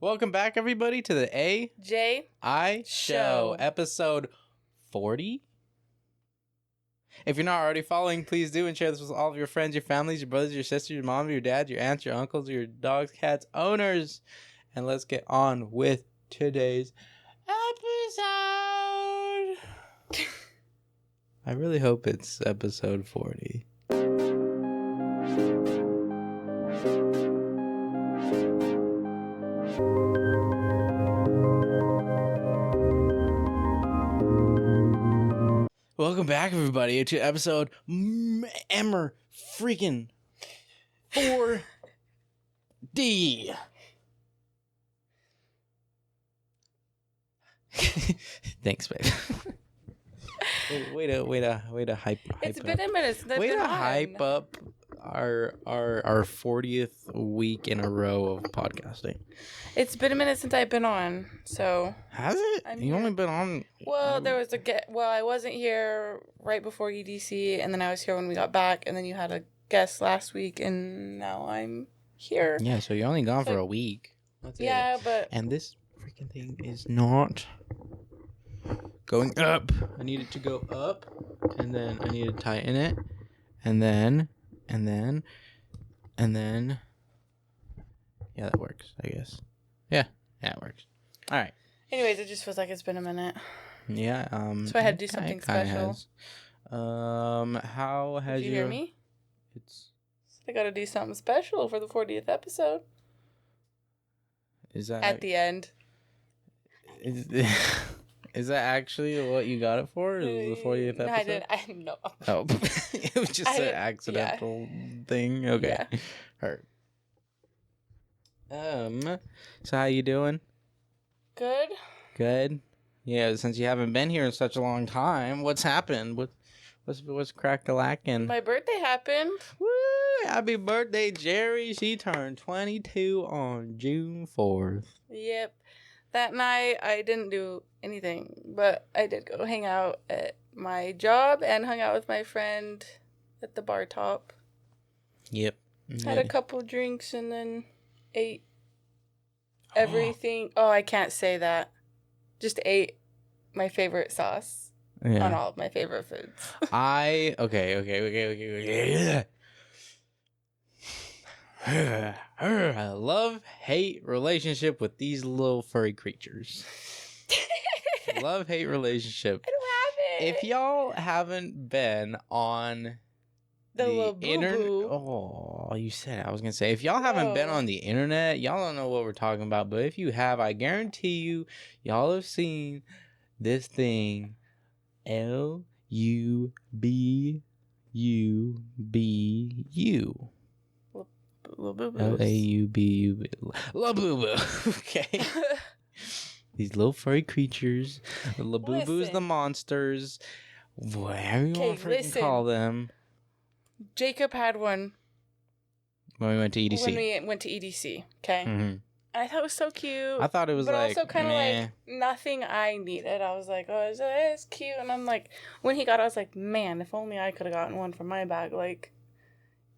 Welcome back, everybody, to the A.J.I Show, episode 40. If you're not already following, please do and share this with all of your friends, your families, your brothers, your sisters, your mom, your dad, your aunts, your uncles, your dogs, cats, owners. And let's get on with today's episode. I really hope it's episode 40. Welcome back, everybody, to episode freaking 4D. Thanks, babe. way to hype. It's been a minute since I've been on. Hype up our 40th week in a row of podcasting. It's been a minute since I've been on, so. Has it? You only been on. Well, there was I wasn't here right before EDC, and then I was here when we got back, and then you had a guest last week, and now I'm here. Yeah, so you're only gone for a week. That's it. But. And this freaking thing is not going up. I need it to go up, and then I need to tighten it, and then yeah, that works, I guess. Yeah, it works. All right. Anyways, it just feels like it's been a minute. Yeah. So I had to do something special. How has Did you hear me? I got to do something special for the 40th episode. Is that at the end? Is that actually what you got it for? Is the 40th episode? No, I didn't. I know. Oh, it was just an accidental thing. Okay, yeah. Hurt. So how you doing? Good. Good. Yeah, since you haven't been here in such a long time, what's happened? What's crack-a-lackin'? My birthday happened. Woo! Happy birthday, Jerry. She turned 22 on June 4th. Yep. That night, I didn't do anything, but I did go hang out at my job and hung out with my friend at the bar top. Yep. Had a couple drinks and then ate everything. Oh, I can't say that. Just ate my favorite sauce on all of my favorite foods. Okay. A love-hate relationship with these little furry creatures. Love-hate relationship. I don't have it. If y'all haven't been on the internet, you said it. I was gonna say, if y'all haven't been on the internet, y'all don't know what we're talking about. But if you have, I guarantee you, y'all have seen this thing. Labubu. Laubu. Labubu. Okay. These little furry creatures. The Labubus, the monsters. Whatever you want to call them. Jacob had one. When we went to EDC. Okay. Mm-hmm. I thought it was so cute. I thought it was also kind of like nothing I needed. I was like, oh, it's cute. And I'm like, when he got it, I was like, man, if only I could have gotten one for my bag. Like,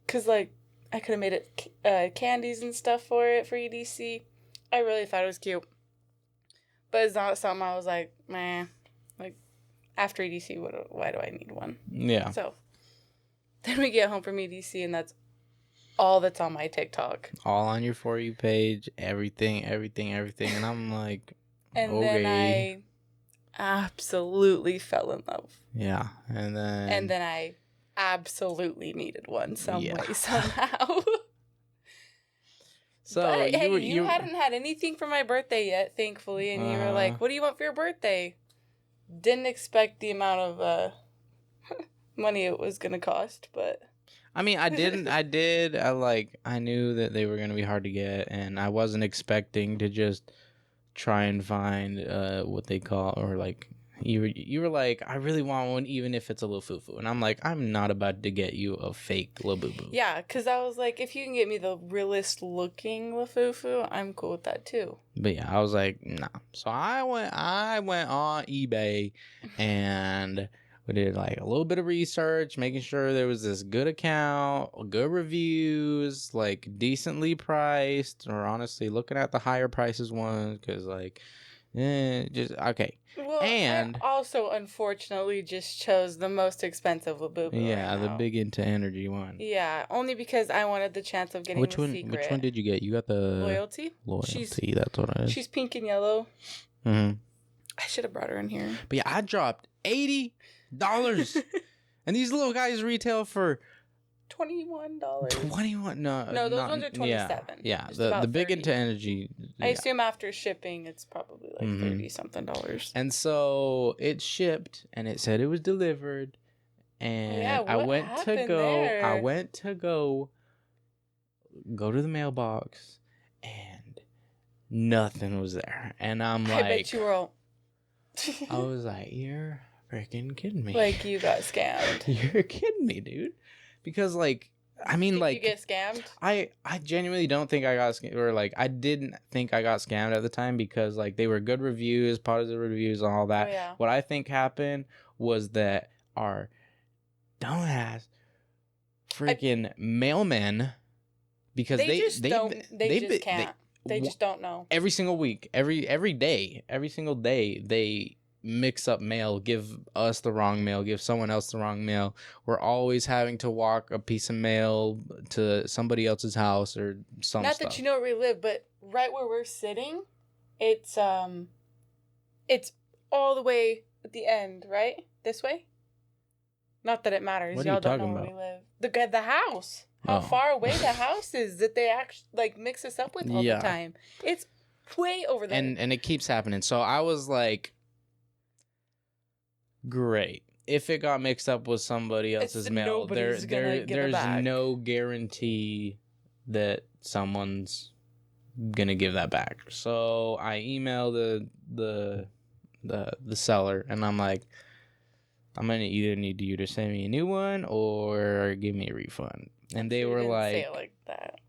because like, I could have made it candies and stuff for EDC. I really thought it was cute. But it's not something I was like, man, like, after EDC, why do I need one? Yeah. So, then we get home from EDC, and that's all that's on my TikTok. All on your For You page, everything. And I'm like, and then I absolutely fell in love. Yeah. And then I absolutely needed one some way, somehow. So but, you hadn't had anything for my birthday yet, thankfully, and you were like, what do you want for your birthday? Didn't expect the amount of money it was going to cost, but... I mean, I did. I knew that they were going to be hard to get, and I wasn't expecting to just try and find what they call, or like, you were like, I really want one, even if it's a little foo-foo. And I'm like, I'm not about to get you a fake Labubu. Yeah, because I was like, if you can get me the realist-looking Lafufu, I'm cool with that, too. But yeah, I was like, nah. So I went on eBay and We did like a little bit of research, making sure there was this good account, good reviews, like decently priced, or honestly looking at the higher prices ones because like, just okay. Well, and I also unfortunately just chose the most expensive Labubu. Yeah, right the now. big into energy one. Yeah, only because I wanted the chance of getting the secret. Which one did you get? You got the Loyalty. That's what it is. She's pink and yellow. Mm-hmm. I should have brought her in here. But yeah, I dropped $80, and these little guys retail for $21. 21? No, those ones are 27. Yeah, the big 30. into energy. I assume after shipping, it's probably like $30-something. And so it shipped, and it said it was delivered, and I went to go to the mailbox, and nothing was there, and I'm like, I bet you were all. I was like, you're freaking kidding me. Like, you got scammed. You're kidding me, dude. Because, like, I mean, Did like... you get scammed? I genuinely don't think I got scammed. Or, like, I didn't think I got scammed at the time because, like, they were good reviews, positive reviews, and all that. Oh, yeah. What I think happened was that our dumbass freaking mailmen... Because they just can't. They just don't know. Every single week, every single day, they mix up mail, give us the wrong mail, give someone else the wrong mail. We're always having to walk a piece of mail to somebody else's house or some Not stuff. that you know where we live, but right where we're sitting, it's all the way at the end, right? This way? Not that it matters. What are Y'all you don't know talking where about? we live. The house. How far away the house is that they actually like mix us up with all the time. It's way over there. And it keeps happening. So I was like, great. If it got mixed up with somebody else's mail, there's no guarantee that someone's gonna give that back. So I emailed the seller, and I'm like, I'm gonna either need you to send me a new one or give me a refund. And they were like, say it like that.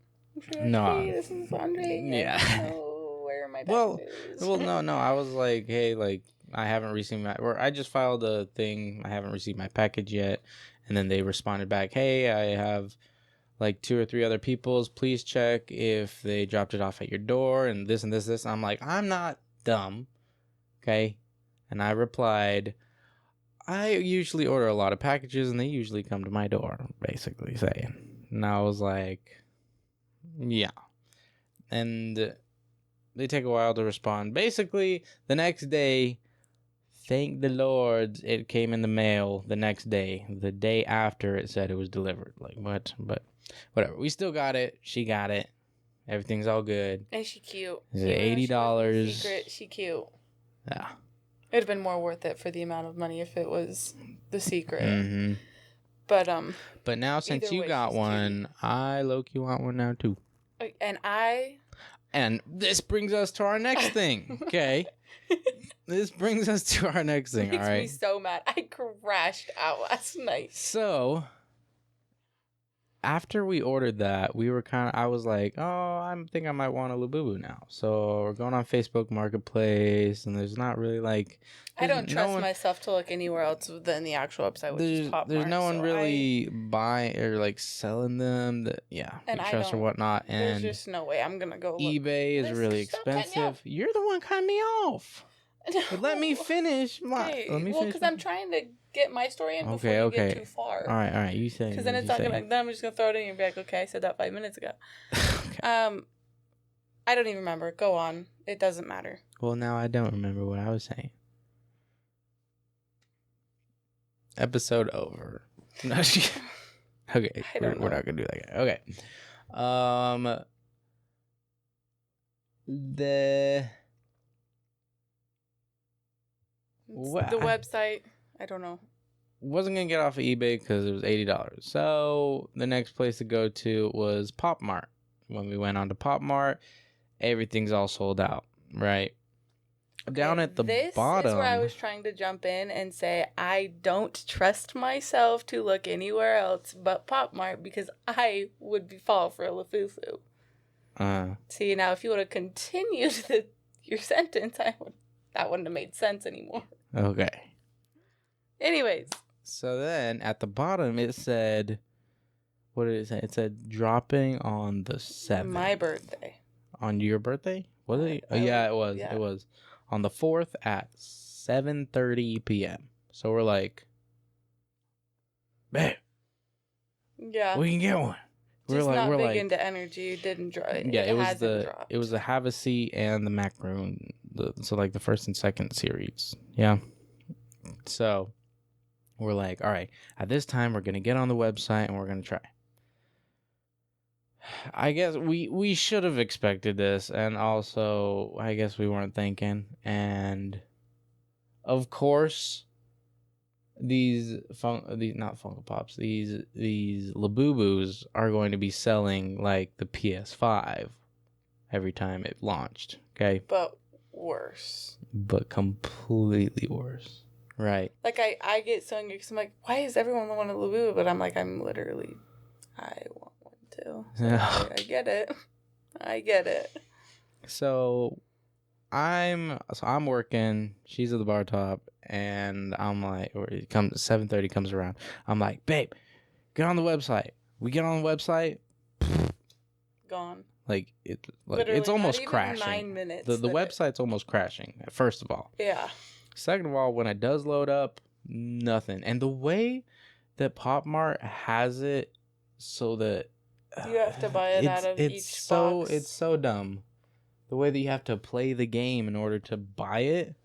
No. Hey, this is Andre. Yeah. I don't know where my packages. Well, no. I was like, hey, like, I haven't received I just filed a thing. I haven't received my package yet. And then they responded back, hey, I have like 2 or 3 other people's. Please check if they dropped it off at your door and this and this. And I'm like, I'm not dumb. Okay. And I replied, I usually order a lot of packages and they usually come to my door, basically saying. And I was like, yeah. And they take a while to respond. Basically, the next day, thank the Lord, it came in the mail the next day. The day after it said it was delivered. Like, what? But whatever. We still got it. She got it. Everything's all good. And she cute. Is it $80? Secret. She cute. Yeah. It would have been more worth it for the amount of money if it was the secret. Mm-hmm. But now since you got one, cute. I low-key want one now too. And this brings us to our next thing, okay? This brings us to our next thing, all right? Makes me so mad. I crashed out last night. So, after we ordered that, I was like, oh, I think I might want a Labubu now. So, we're going on Facebook Marketplace, and there's not really like... I don't trust myself to look anywhere else than the actual website, which is PopMart. There's no one really buying or like selling them that, we trust or whatnot. And there's just no way I'm going to go look. eBay is really expensive. You're the one cutting me off. No. But let me finish. Because I'm trying to get my story in before you get too far. All right. You say. Because then it's not gonna. Then I'm just gonna throw it in and be like, okay, I said that 5 minutes ago. Okay. I don't even remember. Go on. It doesn't matter. Well, now I don't remember what I was saying. Episode over. No, okay, we're not gonna do that again. Okay. The website. I don't know. Wasn't gonna get off of eBay because it was $80. So the next place to go to was PopMart. When we went on to PopMart, everything's all sold out. Right. Down at the bottom. This is where I was trying to jump in and say I don't trust myself to look anywhere else but PopMart because I would fall for a Labubu. See, now if you would have continued your sentence, that wouldn't have made sense anymore. Okay. Anyways, So then at the bottom it said, what did it say? It said dropping on the 7th. My birthday. On your birthday? Was it? Oh, yeah, it was. Yeah. It was on the 4th at 7:30 p.m. So we're like, man, yeah, we can get one. Just we're not big into energy. Didn't drop. Yeah, it was the Have a Seat and the macaroon. So like the first and second series. Yeah. So we're like, all right, at this time we're gonna get on the website and we're gonna try. I guess we should have expected this, and also I guess we weren't thinking. And of course, these not Funko Pops, these Labubus are going to be selling like the PS5 every time it launched. Okay, but worse. But completely worse. Right. Like I get so angry because I'm like, why is everyone the one at Labubu? But I'm like, I want one too. So I get it. I get it. So I'm working. She's at the bar top, and I'm like, or it comes 7:30 comes around. I'm like, babe, get on the website. We get on the website. Gone. Like it's almost crashing. 9 minutes. The website's almost crashing. First of all. Yeah. Second of all, when it does load up, nothing. And the way that Pop Mart has it, so that you have to buy it out of each box. It's so dumb. The way that you have to play the game in order to buy it.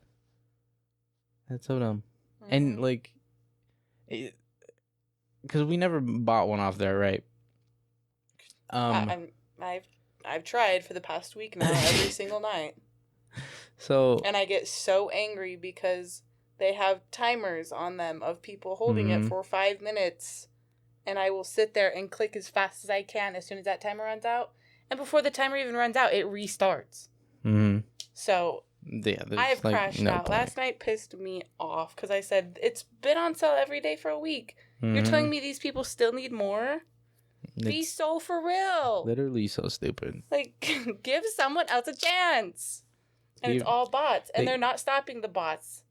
That's so dumb. Mm-hmm. And like, because we never bought one off there, right? I've tried for the past week now, every single night. And I get so angry because they have timers on them of people holding it for 5 minutes. And I will sit there and click as fast as I can as soon as that timer runs out. And before the timer even runs out, it restarts. Mm-hmm. So yeah, I've crashed out. Point. Last night pissed me off because I said, it's been on sale every day for a week. Mm-hmm. You're telling me these people still need more? Be so for real. Literally so stupid. Like, give someone else a chance. And it's all bots. And they're not stopping the bots.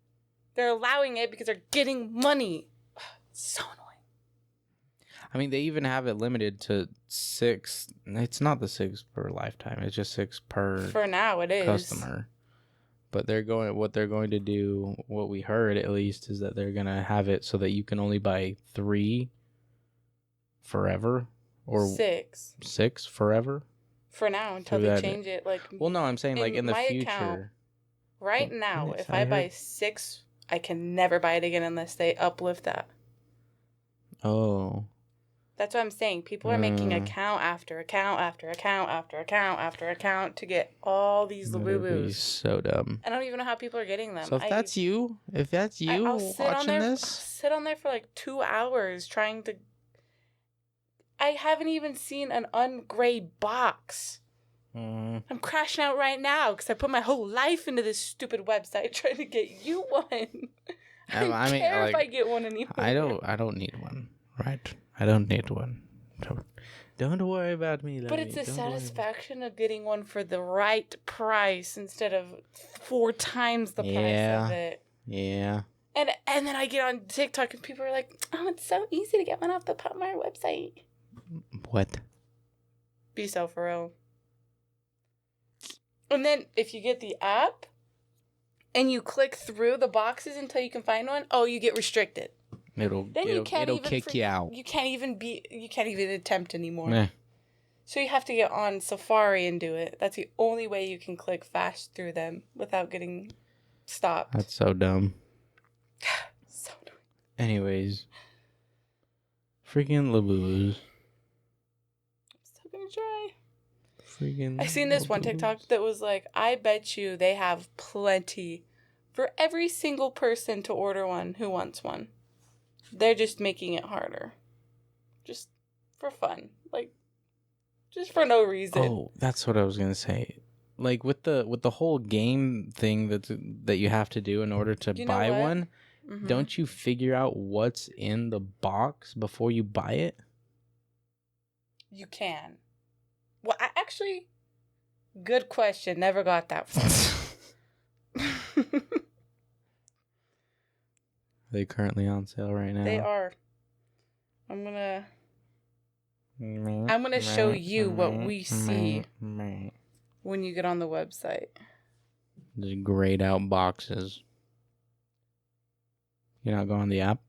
They're allowing it because they're getting money. So annoying. I mean, they even have it limited to 6. It's not the 6 per lifetime. It's just 6 per. For now, it is customer. But what they're going to do, what we heard at least, is that they're gonna have it so that you can only buy 3 forever, or 6 forever. For now, until they change it. Like, well, no, I'm saying like in the future. Account, right now, if I buy 6, I can never buy it again unless they uplift that. Oh. That's what I'm saying. People are making account after account after account after account after account to get all these Labubus. So dumb. I don't even know how people are getting them. So if that's you watching this, I'll sit on there for like 2 hours trying to. I haven't even seen an ungray box. I'm crashing out right now because I put my whole life into this stupid website trying to get you one. I don't care if I get one anymore. I don't need one, right? I don't need one. Don't worry about me. But it's the satisfaction of getting one for the right price instead of 4 times the price of it. Yeah. And then I get on TikTok and people are like, "Oh, it's so easy to get one off the Pop Mart website." What? Be so for real. And then if you get the app and you click through the boxes until you can find one, you get restricted. It'll kick you out. You can't even attempt anymore. Meh. So you have to get on Safari and do it. That's the only way you can click fast through them without getting stopped. That's so dumb. So dumb. Anyways, freaking Labubus. I'm still gonna try. Freaking. I seen this one TikTok that was like, I bet you they have plenty for every single person to order one who wants one. They're just making it harder. Just for fun. Like, just for no reason. Oh, that's what I was going to say. Like, with the whole game thing that you have to do in order to buy one, don't you figure out what's in the box before you buy it? You can. Well, actually, good question. Never got that far. Are they currently on sale right now? They are. I'm gonna show you what we see when you get on the website. Just grayed out boxes. You're not going on the app?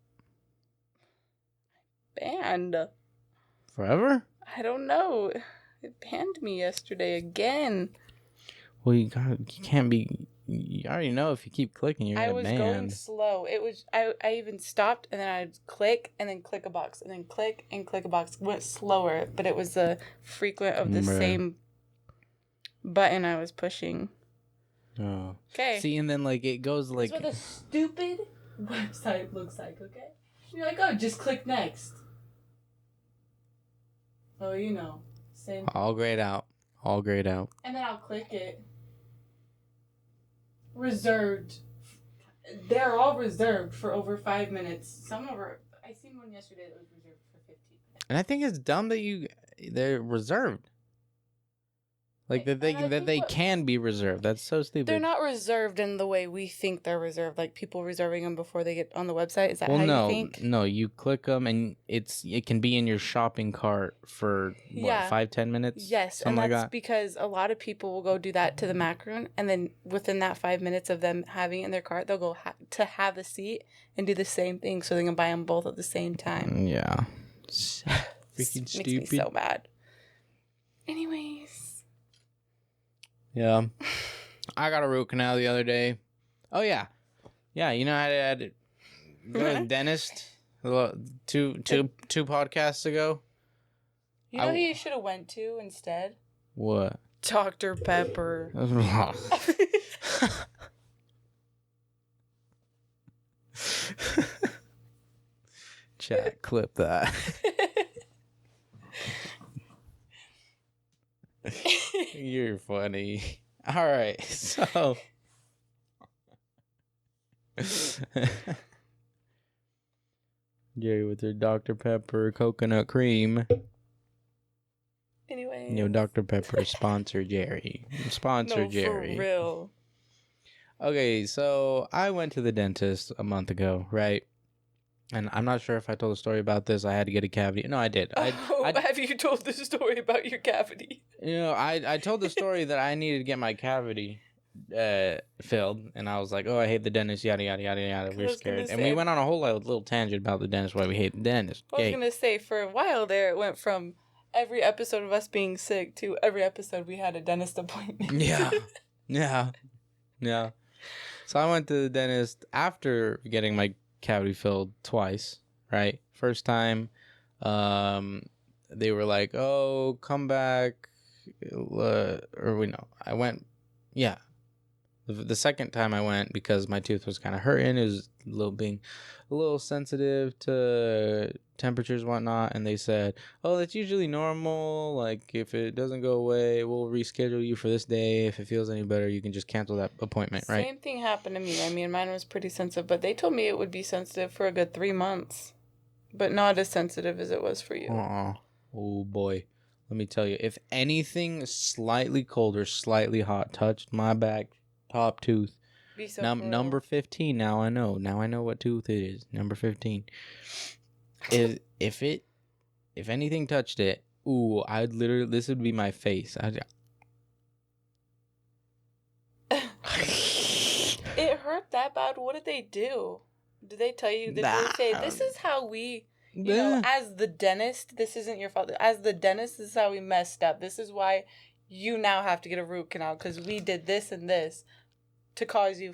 Banned. Forever? I don't know. It banned me yesterday again. Well, you can't be. You already know if you keep clicking, you're gonna ban. I was going slow. It was. I even stopped and then I'd click and then click a box and then click and click a box. It went slower, but it was the frequent of the same button I was pushing. Oh. Okay. See, and then like it goes like. That's what the stupid website looks like. Okay. You're like, oh, just click next. Oh, you know, same. All grayed out. All grayed out. And then I'll click it. Reserved. They're all reserved for over 5 minutes. Some over. I seen one yesterday that was reserved for 15 minutes. And I think it's dumb that they're reserved. Like that they can be reserved. That's so stupid. They're not reserved in the way we think they're reserved. Like people reserving them before they get on the website. Is that how you think? No, you click them and it can be in your shopping cart for 5-10 minutes. Yes, and that's because a lot of people will go do that to the macaroon, and then within that 5 minutes of them having it in their cart, they'll go to have a seat and do the same thing, so they can buy them both at the same time. Yeah, freaking stupid. Makes me so bad. Anyways. Yeah, I got a root canal the other day. Oh yeah, you know I had to go to the dentist two podcasts ago. You know who you should have went to instead? What? Dr. Pepper. Chat, clip that. You're funny. All right, so Jerry with her Dr. Pepper coconut cream. Anyway, Dr. Pepper sponsor Jerry. Jerry. For real. Okay, so I went to the dentist a month ago, right? And I'm not sure if I told a story about this. I had to get a cavity. No, I did. Have you told the story about your cavity? I told the story that I needed to get my cavity filled, and I was like, oh, I hate the dentist, yada, yada, yada, yada. We were scared. And we went on a whole little tangent about the dentist, why we hate the dentist. I was going to say, for a while there, it went from every episode of us being sick to every episode we had a dentist appointment. Yeah. So I went to the dentist after getting my cavity filled twice, right? First time, they were like, oh, come back, I went, the second time I went, because my tooth was kind of hurting, it was being a little sensitive to temperatures and whatnot, and they said, oh, that's usually normal, like if it doesn't go away, we'll reschedule you for this day. If it feels any better, you can just cancel that appointment. Right? Same thing happened to me. I mean, mine was pretty sensitive, but they told me it would be sensitive for a good 3 months, but not as sensitive as it was for you. Oh boy, let me tell you, if anything slightly cold or slightly hot touched my back top tooth, number 15, now I know what tooth it is. Number 15 is if anything touched it, ooh, I'd literally, this would be my face. It hurt that bad? What did they do? Did they tell you? Did they say, this is how we, as the dentist, this isn't your fault. As the dentist, this is how we messed up. This is why you now have to get a root canal, because we did this and this to cause you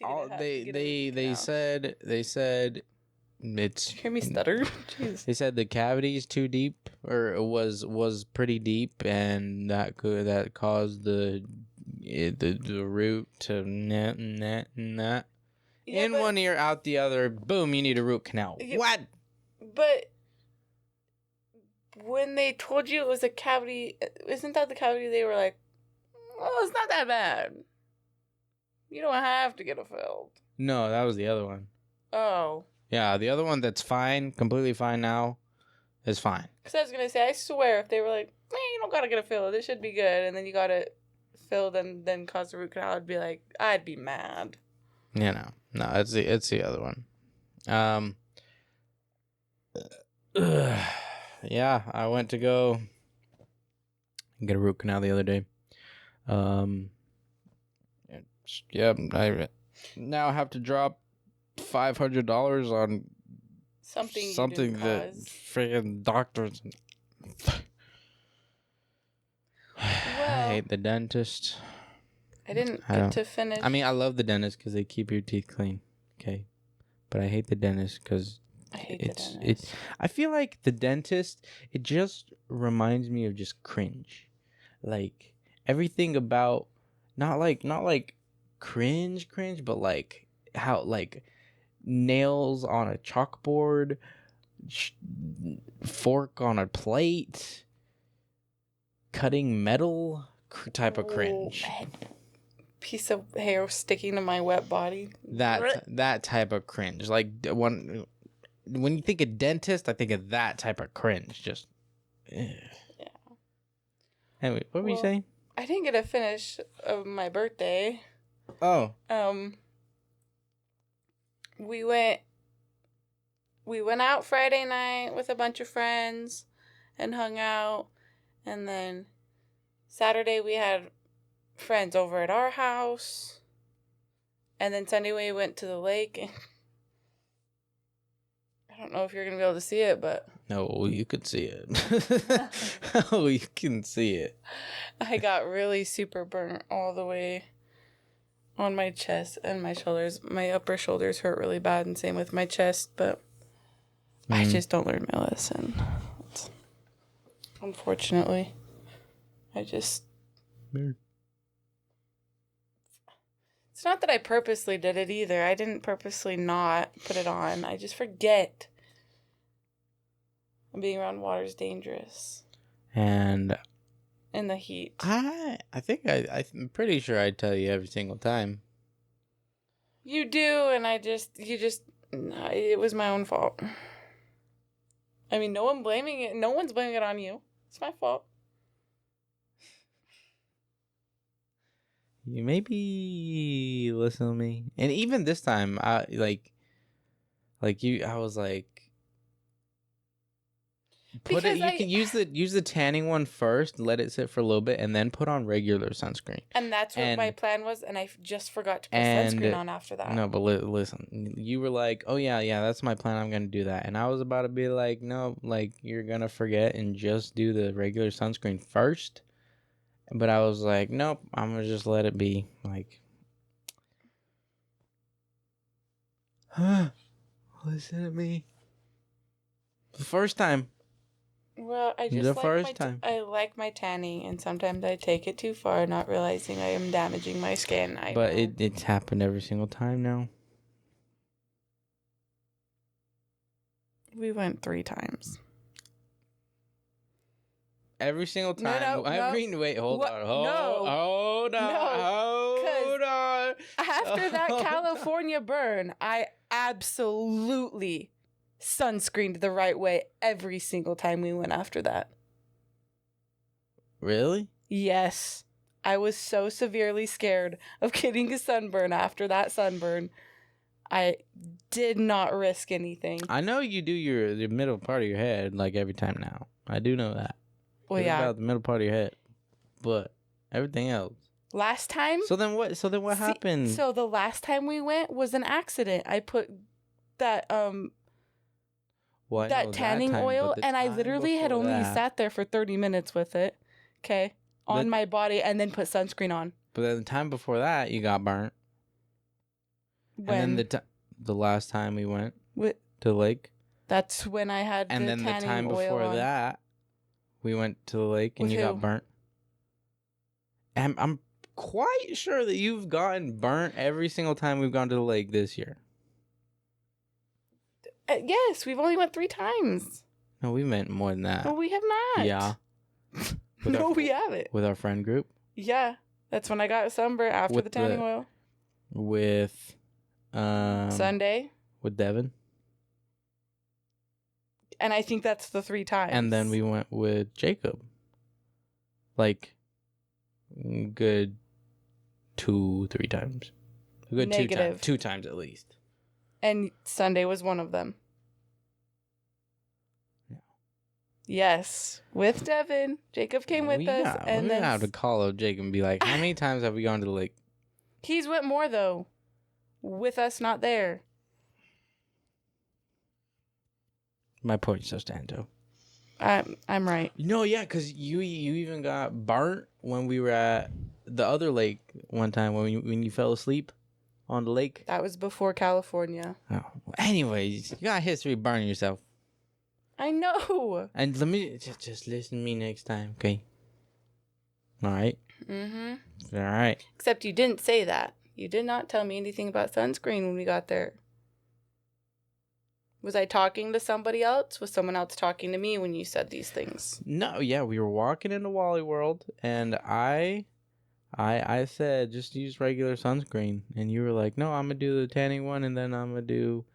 they said it's. Did you hear me stutter? Jeez. They said the cavity is too deep, or it was pretty deep, and that caused the root to net. In one ear, out the other. Boom! You need a root canal. What? But when they told you it was a cavity, isn't that the cavity? They were like, "Oh, it's not that bad. You don't have to get it filled." No, that was the other one. Oh. Yeah, the other one that's fine, completely fine now, is fine. Because I was going to say, I swear, if they were like, you don't got to get it filled, it should be good, and then you got it filled and then caused a root canal, I'd be mad. No, it's the other one. Yeah, I went to go get a root canal the other day. Yeah, I now have to drop $500 on something that freaking doctors. I hate the dentist. I didn't get to finish. I mean, I love the dentist because they keep your teeth clean. Okay, but I hate the dentist because I feel like the dentist. It just reminds me of just cringe, like everything about not like cringe, but like how like nails on a chalkboard, fork on a plate, cutting metal type of cringe. Piece of hair sticking to my wet body. That type of cringe. Like when you think of dentist, I think of that type of cringe. Just yeah. Anyway, what were you saying? I didn't get to finish my birthday. Oh. We went out Friday night with a bunch of friends and hung out, and then Saturday we had friends over at our house, and then Sunday we went to the lake. And I don't know if you're gonna be able to see it, but no, you could see it. Oh, you can see it. I got really super burnt all the way on my chest and my shoulders. My upper shoulders hurt really bad, and same with my chest, but I just don't learn my lesson. Unfortunately, I just... It's not that I purposely did it either. I didn't purposely not put it on. I just forget. Being around water is dangerous. And... in the heat. I think I'm pretty sure I tell you every single time. You do, and it was my own fault. I mean, no one's blaming it on you. It's my fault. You maybe listen to me. And even this time, I was like, you can use the tanning one first, let it sit for a little bit, and then put on regular sunscreen. And that's what my plan was, and I just forgot to put sunscreen on after that. No, but listen, you were like, oh yeah, that's my plan, I'm gonna do that. And I was about to be like, no, like, you're gonna forget and just do the regular sunscreen first. But I was like, nope, I'm gonna just let it be. Like, listen to me. The first time. Well, I like my tanning, and sometimes I take it too far, not realizing I am damaging my skin. But it's happened every single time now. We went 3 times. Every single time. No. Wait, hold on. After that California burn, I absolutely sunscreened the right way every single time we went after that. Really? Yes. I was so severely scared of getting a sunburn after that sunburn. I did not risk anything. I know you do the middle part of your head like every time now. I do know that. Well, yeah. About the middle part of your head. But everything else. Last time? So then what happened? So the last time we went was an accident. I put that tanning oil, and I literally had only sat there for 30 minutes with it, okay, on my body, and then put sunscreen on. But then the time before that, you got burnt. When? And then the last time we went to the lake. That's when I had and the then tanning the time oil before on. that, we went to the lake and you got burnt. And I'm quite sure that you've gotten burnt every single time we've gone to the lake this year. Yes, we've only went 3 times. No, we went more than that. No, we have not. Yeah. No, we haven't. With our friend group? Yeah. That's when I got sunburned after the tanning oil. With Sunday. With Devin. And I think that's the 3 times. And then we went with Jacob. Like, good 2-3 times. A good Negative. 2 times at least. And Sunday was one of them. Yes, with Devin. Jacob came with us. And then have to call up Jacob and be like, how many times have we gone to the lake? He's went more, though. With us not there. My point still stands, though. I'm right. No, yeah, because you even got burnt when we were at the other lake one time when you fell asleep on the lake. That was before California. Oh. Anyways, you got history of burning yourself. I know. And let me just listen to me next time, okay? All right? Mm-hmm. All right. Except you didn't say that. You did not tell me anything about sunscreen when we got there. Was I talking to somebody else? Was someone else talking to me when you said these things? No, yeah, we were walking into Wally World, and I said just use regular sunscreen, and you were like, no, I'm gonna do the tanning one, and then I'm gonna do,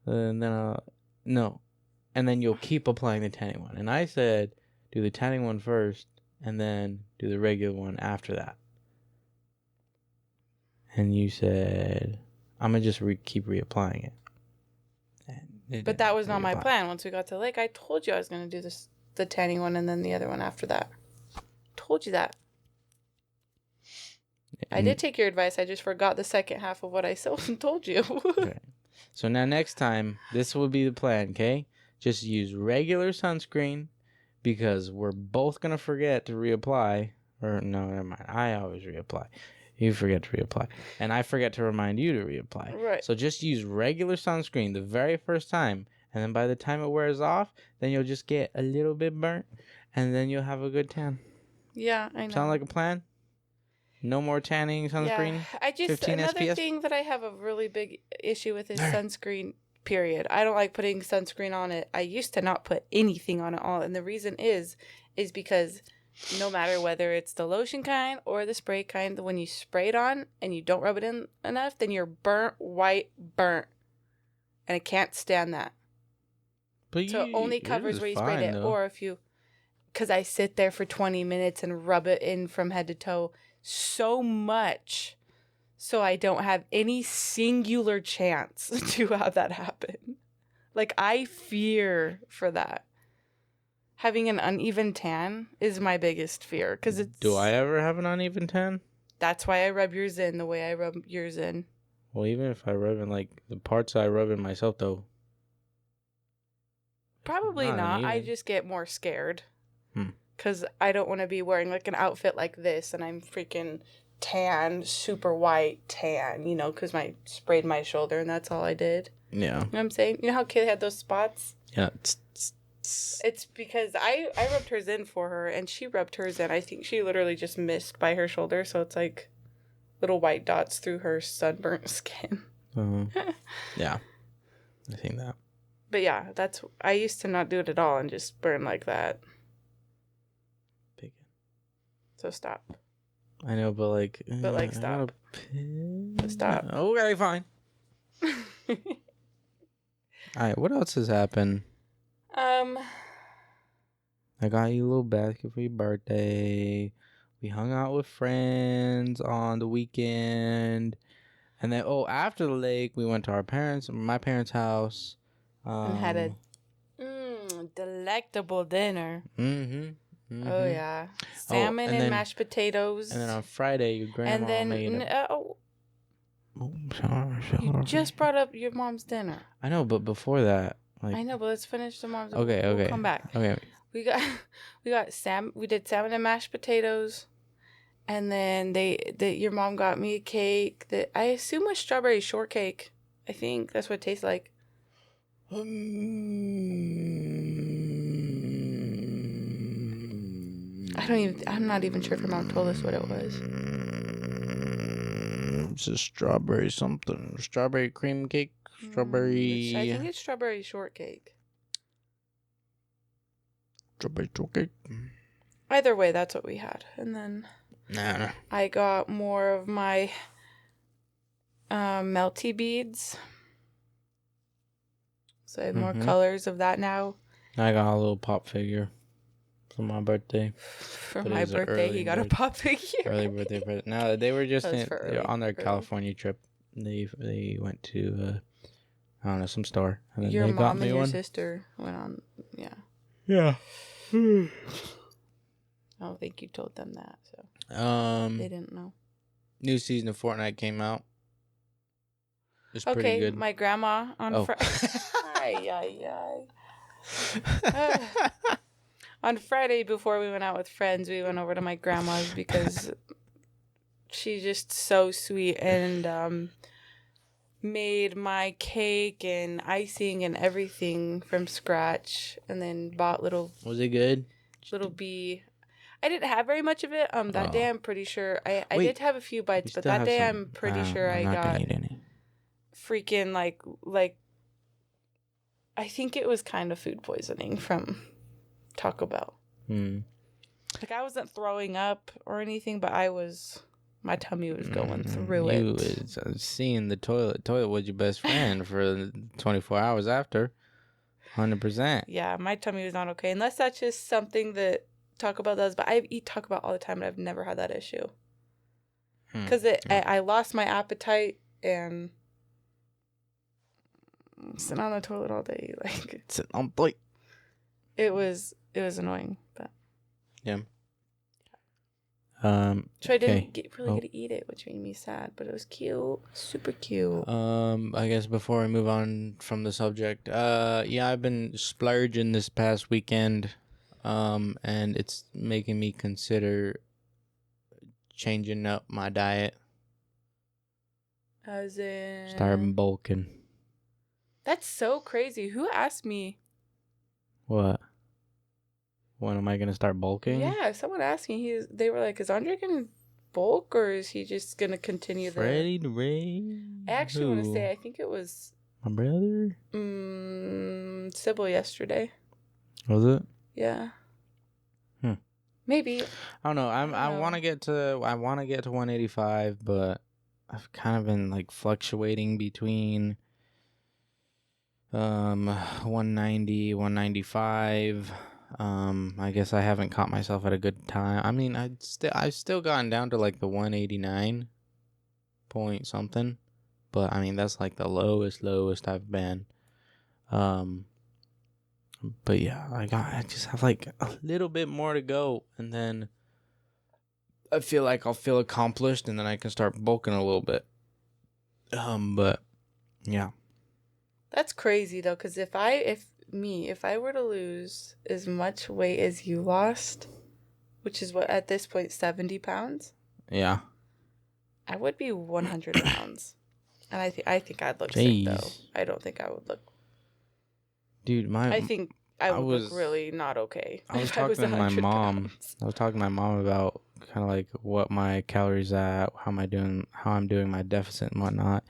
no, and then you'll keep applying the tanning one, and I said do the tanning one first, and then do the regular one after that, and you said I'm gonna just keep reapplying it. But that was not my plan. Once we got to the lake, I told you I was going to do the tanning one and then the other one after that. Told you that. I did take your advice. I just forgot the second half of what I told you. Okay. So now next time, this will be the plan, okay? Just use regular sunscreen because we're both going to forget to reapply. Or no, never mind. I always reapply. You forget to reapply. And I forget to remind you to reapply. Right. So just use regular sunscreen the very first time. And then by the time it wears off, then you'll just get a little bit burnt. And then you'll have a good tan. Yeah, I know. Sound like a plan? No more tanning sunscreen? Yeah. Another SPF? Thing that I have a really big issue with is sunscreen, period. I don't like putting sunscreen on it. I used to not put anything on it all. And the reason is because no matter whether it's the lotion kind or the spray kind, when you spray it on and you don't rub it in enough, then you're burnt. And I can't stand that. But so it only covers where you sprayed it. Or if you, because I sit there for 20 minutes and rub it in from head to toe so much so I don't have any singular chance to have that happen. Like, I fear for that. Having an uneven tan is my biggest fear because it's. Do I ever have an uneven tan? That's why I rub yours in the way I rub yours in. Well, even if I rub in like the parts I rub in myself, though. Probably not. I just get more scared because I don't want to be wearing like an outfit like this and I'm freaking tan, super white tan, you know, because I sprayed my shoulder and that's all I did. Yeah. You know what I'm saying? You know how Kid had those spots? Yeah. It's because I rubbed hers in for her and she rubbed hers in. I think she literally just missed by her shoulder, so it's like little white dots through her sunburnt skin. Yeah, I think that. But yeah, I used to not do it at all and just burn like that. So stop. I know, but like stop. Stop. Okay, fine. All right, what else has happened? I got you a little basket for your birthday. We hung out with friends on the weekend. And then, after the lake, we went to my parents' house. And had a delectable dinner. Oh, yeah. Salmon and mashed potatoes. And then on Friday, your grandma made you just brought up your mom's dinner. I know, but before that. I know, but let's finish the mom's. Okay. We'll come back. Okay. We got we did salmon and mashed potatoes, and then your mom got me a cake that I assume was strawberry shortcake. I think that's what it tastes like. I'm not even sure if your mom told us what it was. It's a strawberry something. Strawberry cream cake. Strawberry. I think it's strawberry shortcake. Strawberry shortcake. Either way, that's what we had. And then I got more of my melty beads. So I have more colors of that now. I got a little pop figure for my birthday. For my birthday, he got a pop figure. Early birthday present. No, they were just on their California trip. They went to I don't know, some store. And then your they got mom me and your one. sister went on. Yeah. Yeah. I don't think you told them that, so they didn't know. New season of Fortnite came out. It's pretty Okay, good. my grandma on on Friday before we went out with friends, we went over to my grandma's because she's just so sweet and made my cake and icing and everything from scratch, and then bought little. Was it good? Little bee. I didn't have very much of it. That day I'm pretty sure I did have a few bites, but that day I'm pretty sure I got freaking like I think it was kind of food poisoning from Taco Bell. Like I wasn't throwing up or anything, but my tummy was going through it. You was seeing the toilet. Toilet was your best friend for 24 hours after. 100%. Yeah, my tummy was not okay. Unless that's just something that Taco Bell does. But I eat Taco Bell all the time, and I've never had that issue. Because I lost my appetite and sitting on the toilet all day. Like sitting on plate. It was annoying, but yeah. So I didn't really get to eat it, which made me sad, but it was cute. Super cute. I guess before we move on from the subject, I've been splurging this past weekend, and it's making me consider changing up my diet. As in... Start bulking. That's so crazy. Who asked me? What? When am I going to start bulking? Yeah, someone asked me. They were like, is Andre going to bulk or is he just going to continue Freddie the Ray? I actually want to say, I think it was... My brother? Sybil yesterday. Was it? Yeah. Maybe. I don't know. I want to get to 185, but I've kind of been like fluctuating between 190, 195. I guess I haven't caught myself at a good time. I mean, I've still gotten down to like the 189 point something, but I mean that's like the lowest I've been. But yeah, I just have like a little bit more to go, and then I feel like I'll feel accomplished, and then I can start bulking a little bit. But yeah, that's crazy though, because if I were to lose as much weight as you lost, which is what at this point 70 pounds. Yeah. I would be 100 pounds, and I think I'd look sick though. I don't think I would look. Dude, I think I would look really not okay. I was talking to my mom. I was talking to my mom about kind of like what my calories at, how I'm doing my deficit and whatnot.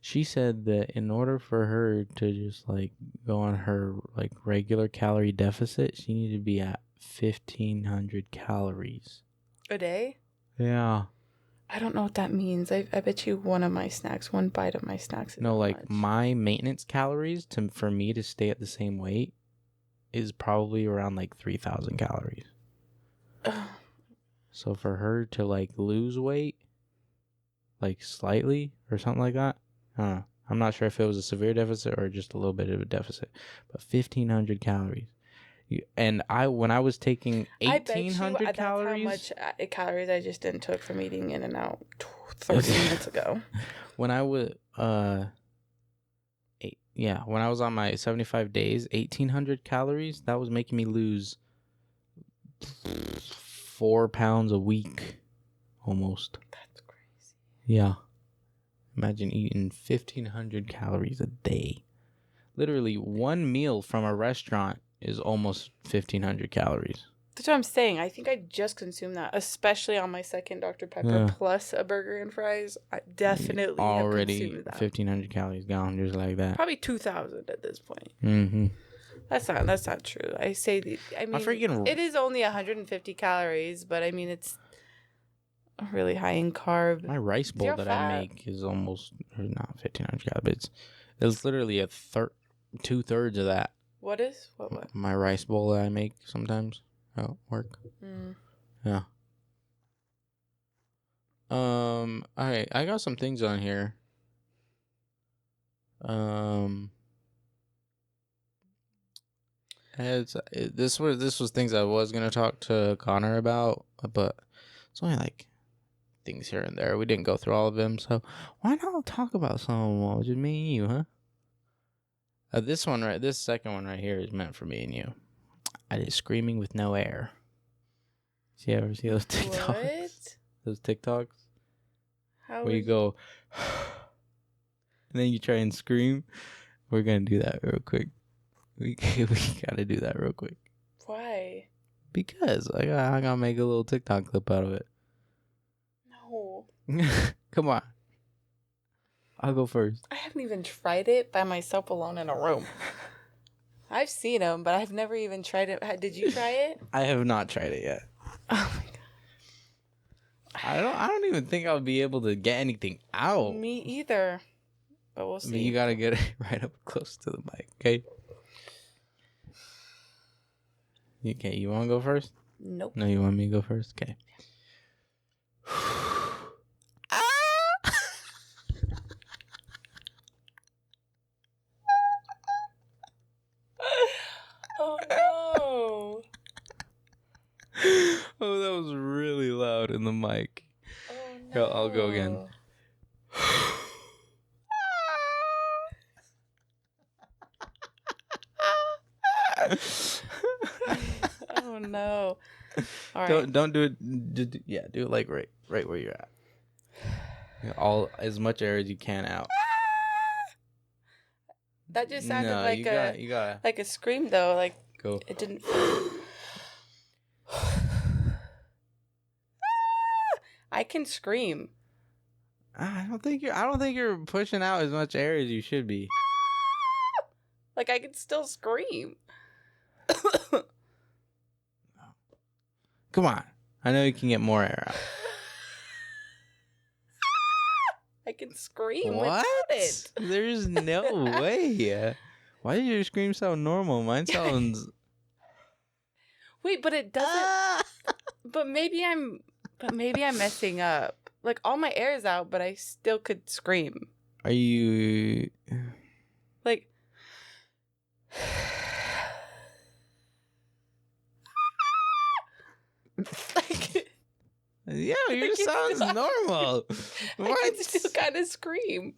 She said that in order for her to just like go on her like regular calorie deficit, she needed to be at 1,500 calories a day. Yeah. I don't know what that means. I bet you one bite of my snacks is like my maintenance calories for me to stay at the same weight is probably around like 3,000 calories. So for her to like lose weight like slightly or something like that, I'm not sure if it was a severe deficit or just a little bit of a deficit, but 1,500 calories. And when I was taking 1,800 calories, that's how much calories I just didn't took from eating In and Out 30 minutes ago. When I was when I was on my 75 days, 1,800 calories, that was making me lose 4 pounds a week, almost. That's crazy. Yeah. Imagine eating 1,500 calories a day. Literally, one meal from a restaurant is almost 1,500 calories. That's what I'm saying. I think I just consumed that, especially on my second Dr. Pepper plus a burger and fries. I definitely already have consumed that. 1,500 calories gone just like that. Probably 2,000 at this point. Mm-hmm. That's not true. It is only 150 calories, but I mean it's really high in carb. My rice bowl that I make is almost not 1,500 calories. It's literally 2/3 of that. What is? What? My rice bowl that I make sometimes at work. Yeah. Alright, I got some things on here. This was things I was gonna talk to Connor about, but it's only like things here and there. We didn't go through all of them, so why not talk about some of them? Just me and you, huh? This second one right here is meant for me and you. I did screaming with no air. You ever see those TikToks? What? Those TikToks? How where you go, and then you try and scream. We're gonna do that real quick. We gotta do that real quick. Why? Because I gotta make a little TikTok clip out of it. No. Come on. I'll go first. I haven't even tried it by myself alone in a room. I've seen them, but I've never even tried it. Did you try it? I have not tried it yet. Oh my god. I don't even think I'll be able to get anything out. Me either. But we'll see. I mean, you gotta get it right up close to the mic, okay? Okay, you wanna go first? Nope. No, you want me to go first? Okay. Oh no. Oh, that was really loud in the mic. Oh no. Here, I'll go again. Oh no. All right. Don't do it. Yeah, do it like right where you're at. All as much air as you can out. That just sounded no, like you gotta like a scream though. Like go. it didn't. I can scream. I don't think you're pushing out as much air as you should be. Like I can still scream. Come on. I know you can get more air out. I can scream What? without it. There's no way. Why did your scream sound normal? Mine sounds. Wait, but it doesn't. But maybe I'm messing up. Like all my air is out, but I still could scream. Are you? Like. Like. Yeah, yours sounds normal. I can still kind of scream.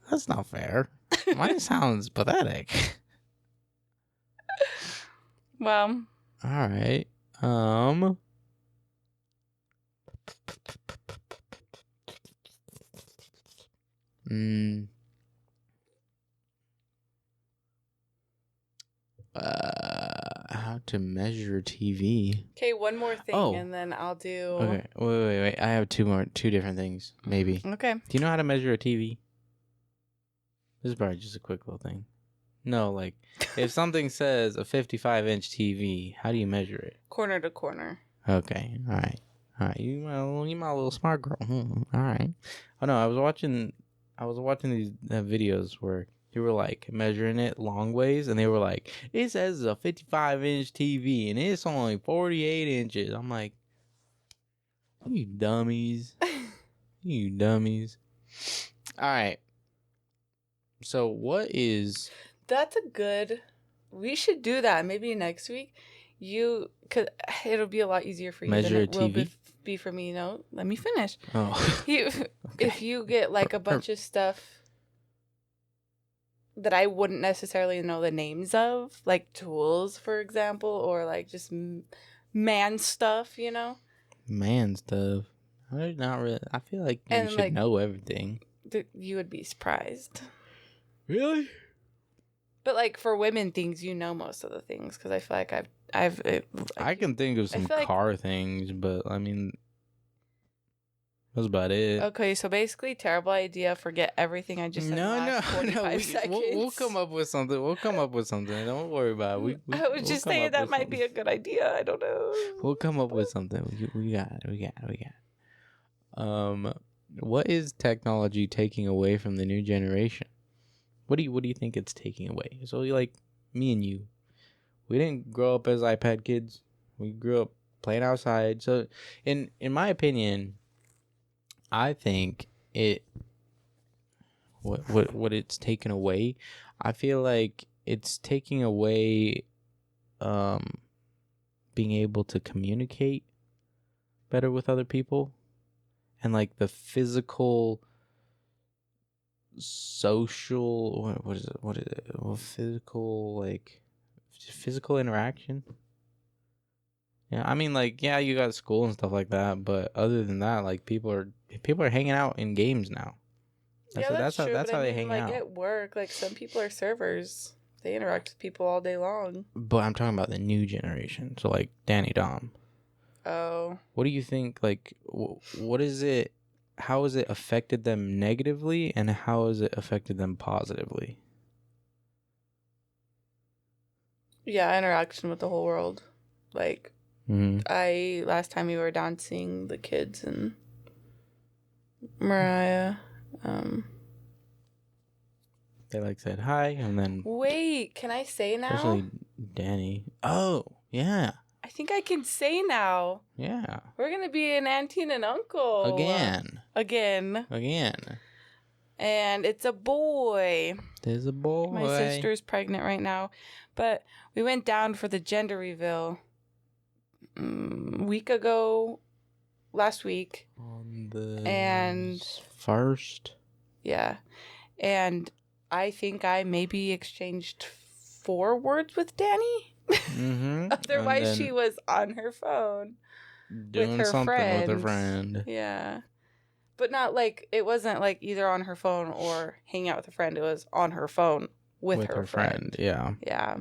That's not fair. Mine sounds pathetic. Well. All right. How to measure TV? Okay, one more thing, and then I'll do. Okay, wait. I have two different things, maybe. Okay. Do you know how to measure a TV? This is probably just a quick little thing. No, like if something says a 55-inch TV, how do you measure it? Corner to corner. Okay, all right. You my little smart girl. All right. Oh no, I was watching these videos where you were like measuring it long ways, and they were like, it says a 55-inch TV, and it's only 48 inches. I'm like, you dummies. You dummies. All right. So what is... That's a good... We should do that maybe next week. Because it'll be a lot easier for you measure than it a will TV? be for me. No, let me finish. Oh. If you get like a bunch of stuff that I wouldn't necessarily know the names of, like tools, for example, or like just man stuff, you know? Man stuff. Not really. I feel like you should know everything. You would be surprised. Really? But like for women things, you know most of the things, because I feel like I can think of some car things, but I mean, that's about it. Okay, so basically, terrible idea. Forget everything I just said. No. 45 seconds. We'll come up with something. Don't worry about it. I was just saying that might be a good idea. I don't know. We'll come up with something. We got it. What is technology taking away from the new generation? What do you think it's taking away? So like me and you, we didn't grow up as iPad kids. We grew up playing outside. So in my opinion, I think what it's taken away. I feel like it's taking away being able to communicate better with other people, and like the physical social what is it well, physical interaction. Yeah, I mean, like, yeah, you got school and stuff like that, but other than that, like, people are hanging out in games now. That's true. That's how they hang like, out. At work, like, some people are servers. They interact with people all day long. But I'm talking about the new generation. So, like, Danny Dom. Oh. What do you think? Like, what is it? How has it affected them negatively, and how has it affected them positively? Yeah, interaction with the whole world. Like, last time we were dancing, the kids and Mariah, they like said hi, and then wait, can I say now? Especially Danny. Oh, yeah. I think I can say now. Yeah. We're gonna be an auntie and an uncle again. And it's a boy. There's a boy. My sister's pregnant right now, but we went down for the gender reveal last week. On the and 1st. Yeah, and I think I maybe exchanged 4 words with Danny. Mm-hmm. Otherwise, she was on her phone doing something with her friend. Yeah. But not like, it wasn't like either on her phone or hanging out with a friend. It was on her phone with her friend. Yeah. Yeah.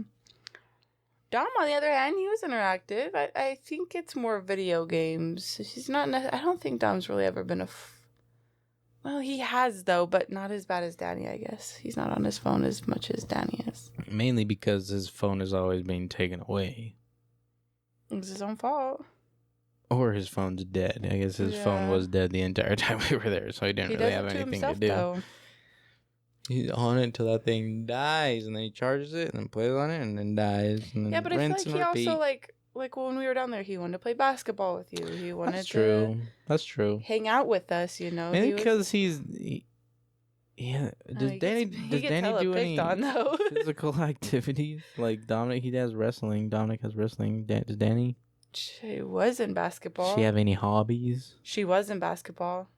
Dom, on the other hand, he was interactive. I think it's more video games. He's not, I don't think Dom's really ever been well, he has, though, but not as bad as Danny, I guess. He's not on his phone as much as Danny is. Mainly because his phone is always being taken away. It's his own fault. Or his phone's dead. I guess his phone was dead the entire time we were there, so he didn't really have anything to do. Though. He's on it until that thing dies, and then he charges it, and then plays on it, and then dies. And then but I feel like he also, like when we were down there, he wanted to play basketball with you. He wanted That's true. Hang out with us, you know. Maybe because Does Danny do any physical activities? Like Dominic, he does wrestling. Dominic has wrestling. Does Danny? She was in basketball. Does she have any hobbies? She was in basketball.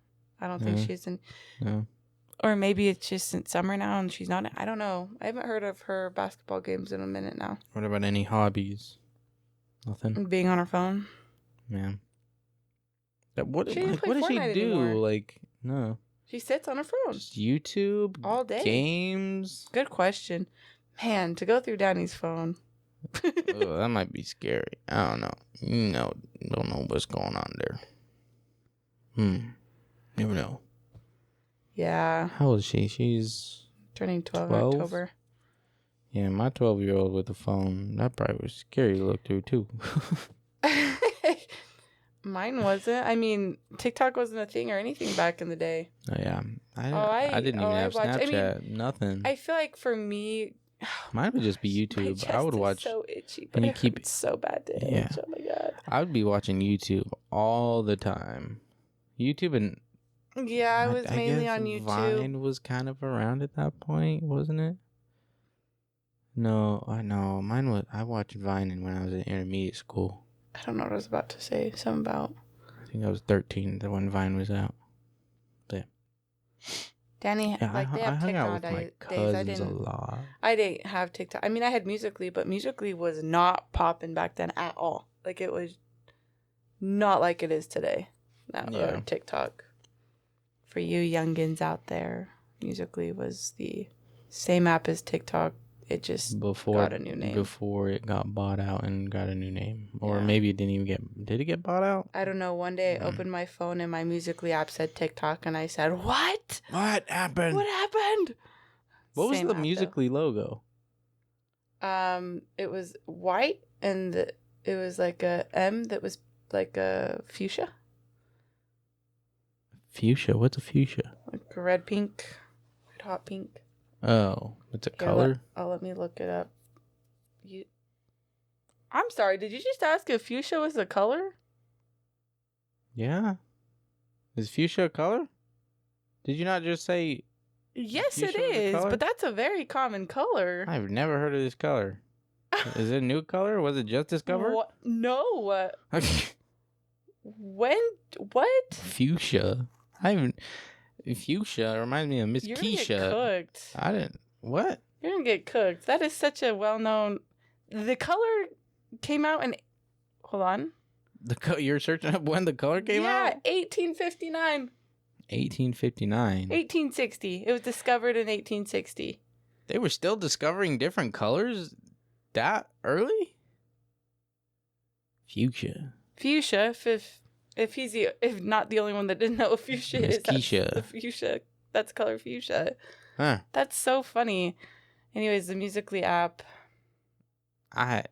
I don't think she's in. No. Or maybe it's just in summer now and she's not. I don't know. I haven't heard of her basketball games in a minute now. What about any hobbies? Nothing. Being on her phone. Yeah. What does she do? Anymore. Like, no. She sits on her phone. Just YouTube? All day. Games? Good question. Man, to go through Danny's phone. That might be scary. I don't know. Don't know what's going on there. Never know. Yeah. How old is she? She's turning 12 in October. Yeah, my 12-year-old with a phone, that probably was scary to look through too. Mine wasn't. I mean, TikTok wasn't a thing or anything back in the day. Oh yeah. I didn't even have Snapchat. Nothing. I feel like for me, mine would just be YouTube. I would watch. So itchy, but it's so bad to itch. Oh my god. I would be watching YouTube all the time. YouTube and. Yeah, I was mainly on YouTube. Vine was kind of around at that point, wasn't it? No, I know. Mine was. I watched Vine when I was in intermediate school. I don't know what I was about to say. Something about. I think I was 13 when Vine was out. But Danny, yeah, they have TikTok my cousins a lot. I didn't have TikTok. I mean, I had Musical.ly, but Musical.ly was not popping back then at all. Like, it was not like it is today. Now, TikTok. For you youngins out there, Musical.ly was the same app as TikTok. It just got a new name. Before it got bought out and got a new name. Or maybe it didn't even get... Did it get bought out? I don't know. One day I opened my phone and my Musical.ly app said TikTok and I said, what? What happened? What happened? What was the Musical.ly logo? It was white and it was like a M that was like a fuchsia. Fuchsia? What's a fuchsia? Like a red hot pink. Oh, it's a color? Let me look it up. I'm sorry, did you just ask if fuchsia was a color? Yeah. Is fuchsia a color? Did you not just say Yes, it is. But that's a very common color. I've never heard of this color. Is it a new color? Was it just discovered? What? No. When? What? Fuchsia. Fuchsia reminds me of Miss You're Keisha. You're gonna get cooked. I didn't. What? You're gonna get cooked. That is such a well-known. The color came out in. Hold on. You're searching up when the color came out? Yeah, 1859. 1859. 1860. It was discovered in 1860. They were still discovering different colors that early? Fuchsia. Fuchsia. If he's if not the only one that didn't know what fuchsia is. Keisha. The fuchsia. That's color fuchsia. Huh. That's so funny. Anyways, the Musical.ly app. I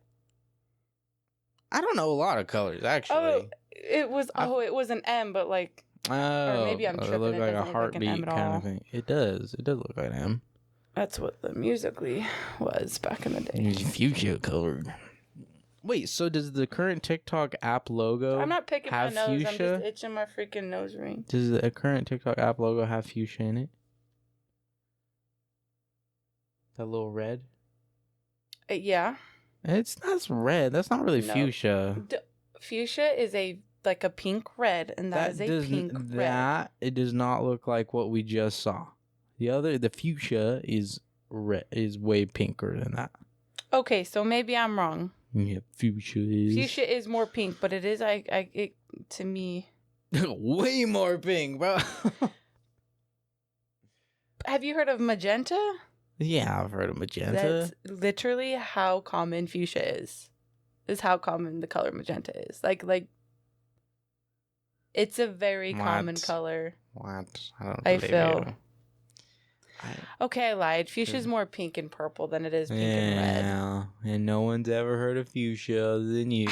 don't know a lot of colors actually. It was an M, but like. Or maybe I'm tripping. It looked like a look heartbeat like kind of thing. It does. It does look like an M. That's what the Musical.ly was back in the day. Fuchsia colored. Wait, so does the current TikTok app logo I'm not picking have my nose. fuchsia? I'm just itching my freaking nose ring. Does the current TikTok app logo have fuchsia in it? That little red? Yeah. That's red. That's not really fuchsia. Fuchsia is a pink red, and that is a pink red. It does not look like what we just saw. The fuchsia is red, is way pinker than that. Okay, so maybe I'm wrong. Yeah, fuchsia is more pink, but it is to me way more pink, bro. Have you heard of magenta? Yeah, I've heard of magenta. That's literally how common fuchsia is. Is how common the color magenta is. Like it's a very common color. What? I don't believe feel. You. Okay, I lied. Fuchsia's more pink and purple than it is pink and red. Yeah, and no one's ever heard of fuchsia other than you.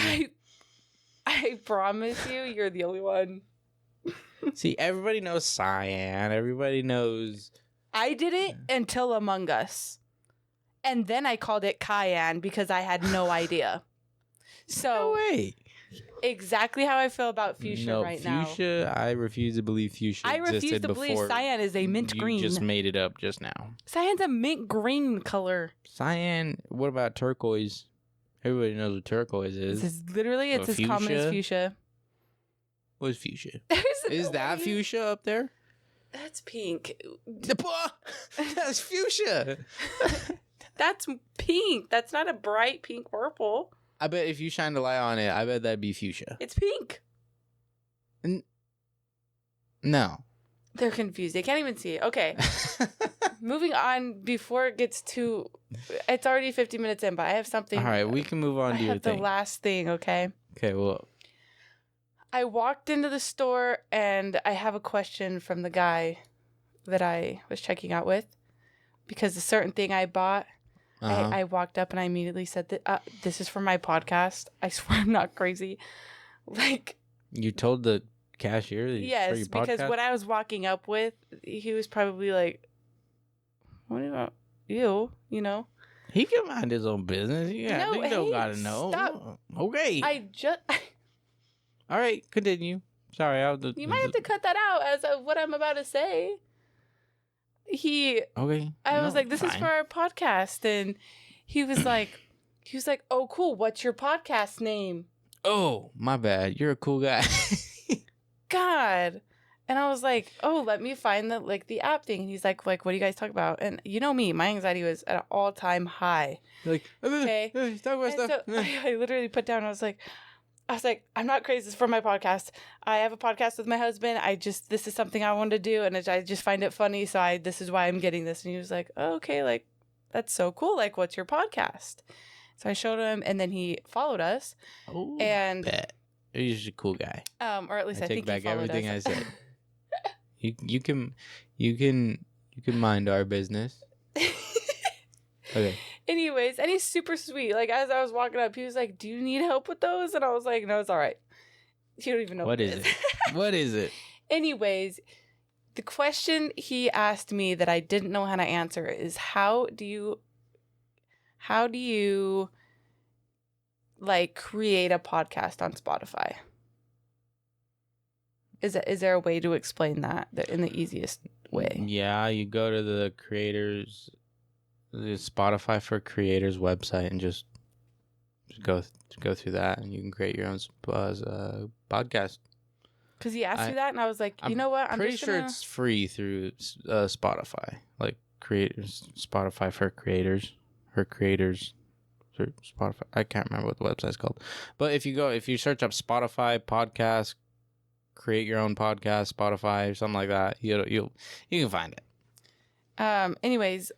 I promise you're the only one. See, everybody knows cyan. Everybody knows. I didn't until Among Us. And then I called it cayenne because I had no idea. So, no way. Exactly how I feel about fuchsia now. Fuchsia, I refuse to believe fuchsia existed before. I refuse to believe cyan is a mint green. You just made it up just now. Cyan's a mint green color. Cyan, what about turquoise? Everybody knows what turquoise is. It's as common as fuchsia. What is fuchsia? Is that fuchsia up there? That's pink. That's fuchsia. That's pink. That's not a bright pink purple. I bet if you shined a light on it, I bet that'd be fuchsia. It's pink. No. They're confused. They can't even see it. Okay. Moving on before it gets too... It's already 50 minutes in, but I have something... All right, we can move on to your thing. the last thing, okay? Okay, well... I walked into the store, and I have a question from the guy that I was checking out with. Because a certain thing I bought... I walked up and I immediately said that this is for my podcast. I swear I'm not crazy. Like, you told the cashier that yes, for your podcast? Because when I was walking up with, he was probably like, "What about you?" You know. He can mind his own business. Yeah, you don't gotta know. Stop. Okay. All right, continue. Sorry, you might have to cut that out as of what I'm about to say. I was like, this is for our podcast. And he was like, oh, cool. What's your podcast name? Oh, my bad. You're a cool guy. God. And I was like, oh, let me find the app thing. And he's like, what do you guys talk about? And you know me, my anxiety was at an all-time high. Like, okay. Talk about stuff. So I literally put down, I was like, I'm not crazy. This is for my podcast. I have a podcast with my husband. This is something I wanted to do. And I just find it funny. So this is why I'm getting this. And he was like, oh, okay, like, that's so cool. Like, what's your podcast? So I showed him, and then he followed us. Oh, and he's just a cool guy. Or at least I think he followed us. take back everything I said. You can mind our business. Okay. Anyways, and he's super sweet. Like, as I was walking up, he was like, do you need help with those? And I was like, no, it's all right. You don't even know what it is. What is it? Anyways, the question he asked me that I didn't know how to answer is, how do you like create a podcast on Spotify? Is there a way to explain that in the easiest way. Yeah, you go to the Spotify for Creators website and just go through that, and you can create your own podcast. Because he asked me that, and I was like, you know what? I'm pretty sure it's free through Spotify. Like Spotify for Creators. Through Spotify. I can't remember what the website's called. But if you search up Spotify podcast, create your own podcast, Spotify, or something like that, you can find it. Anyways,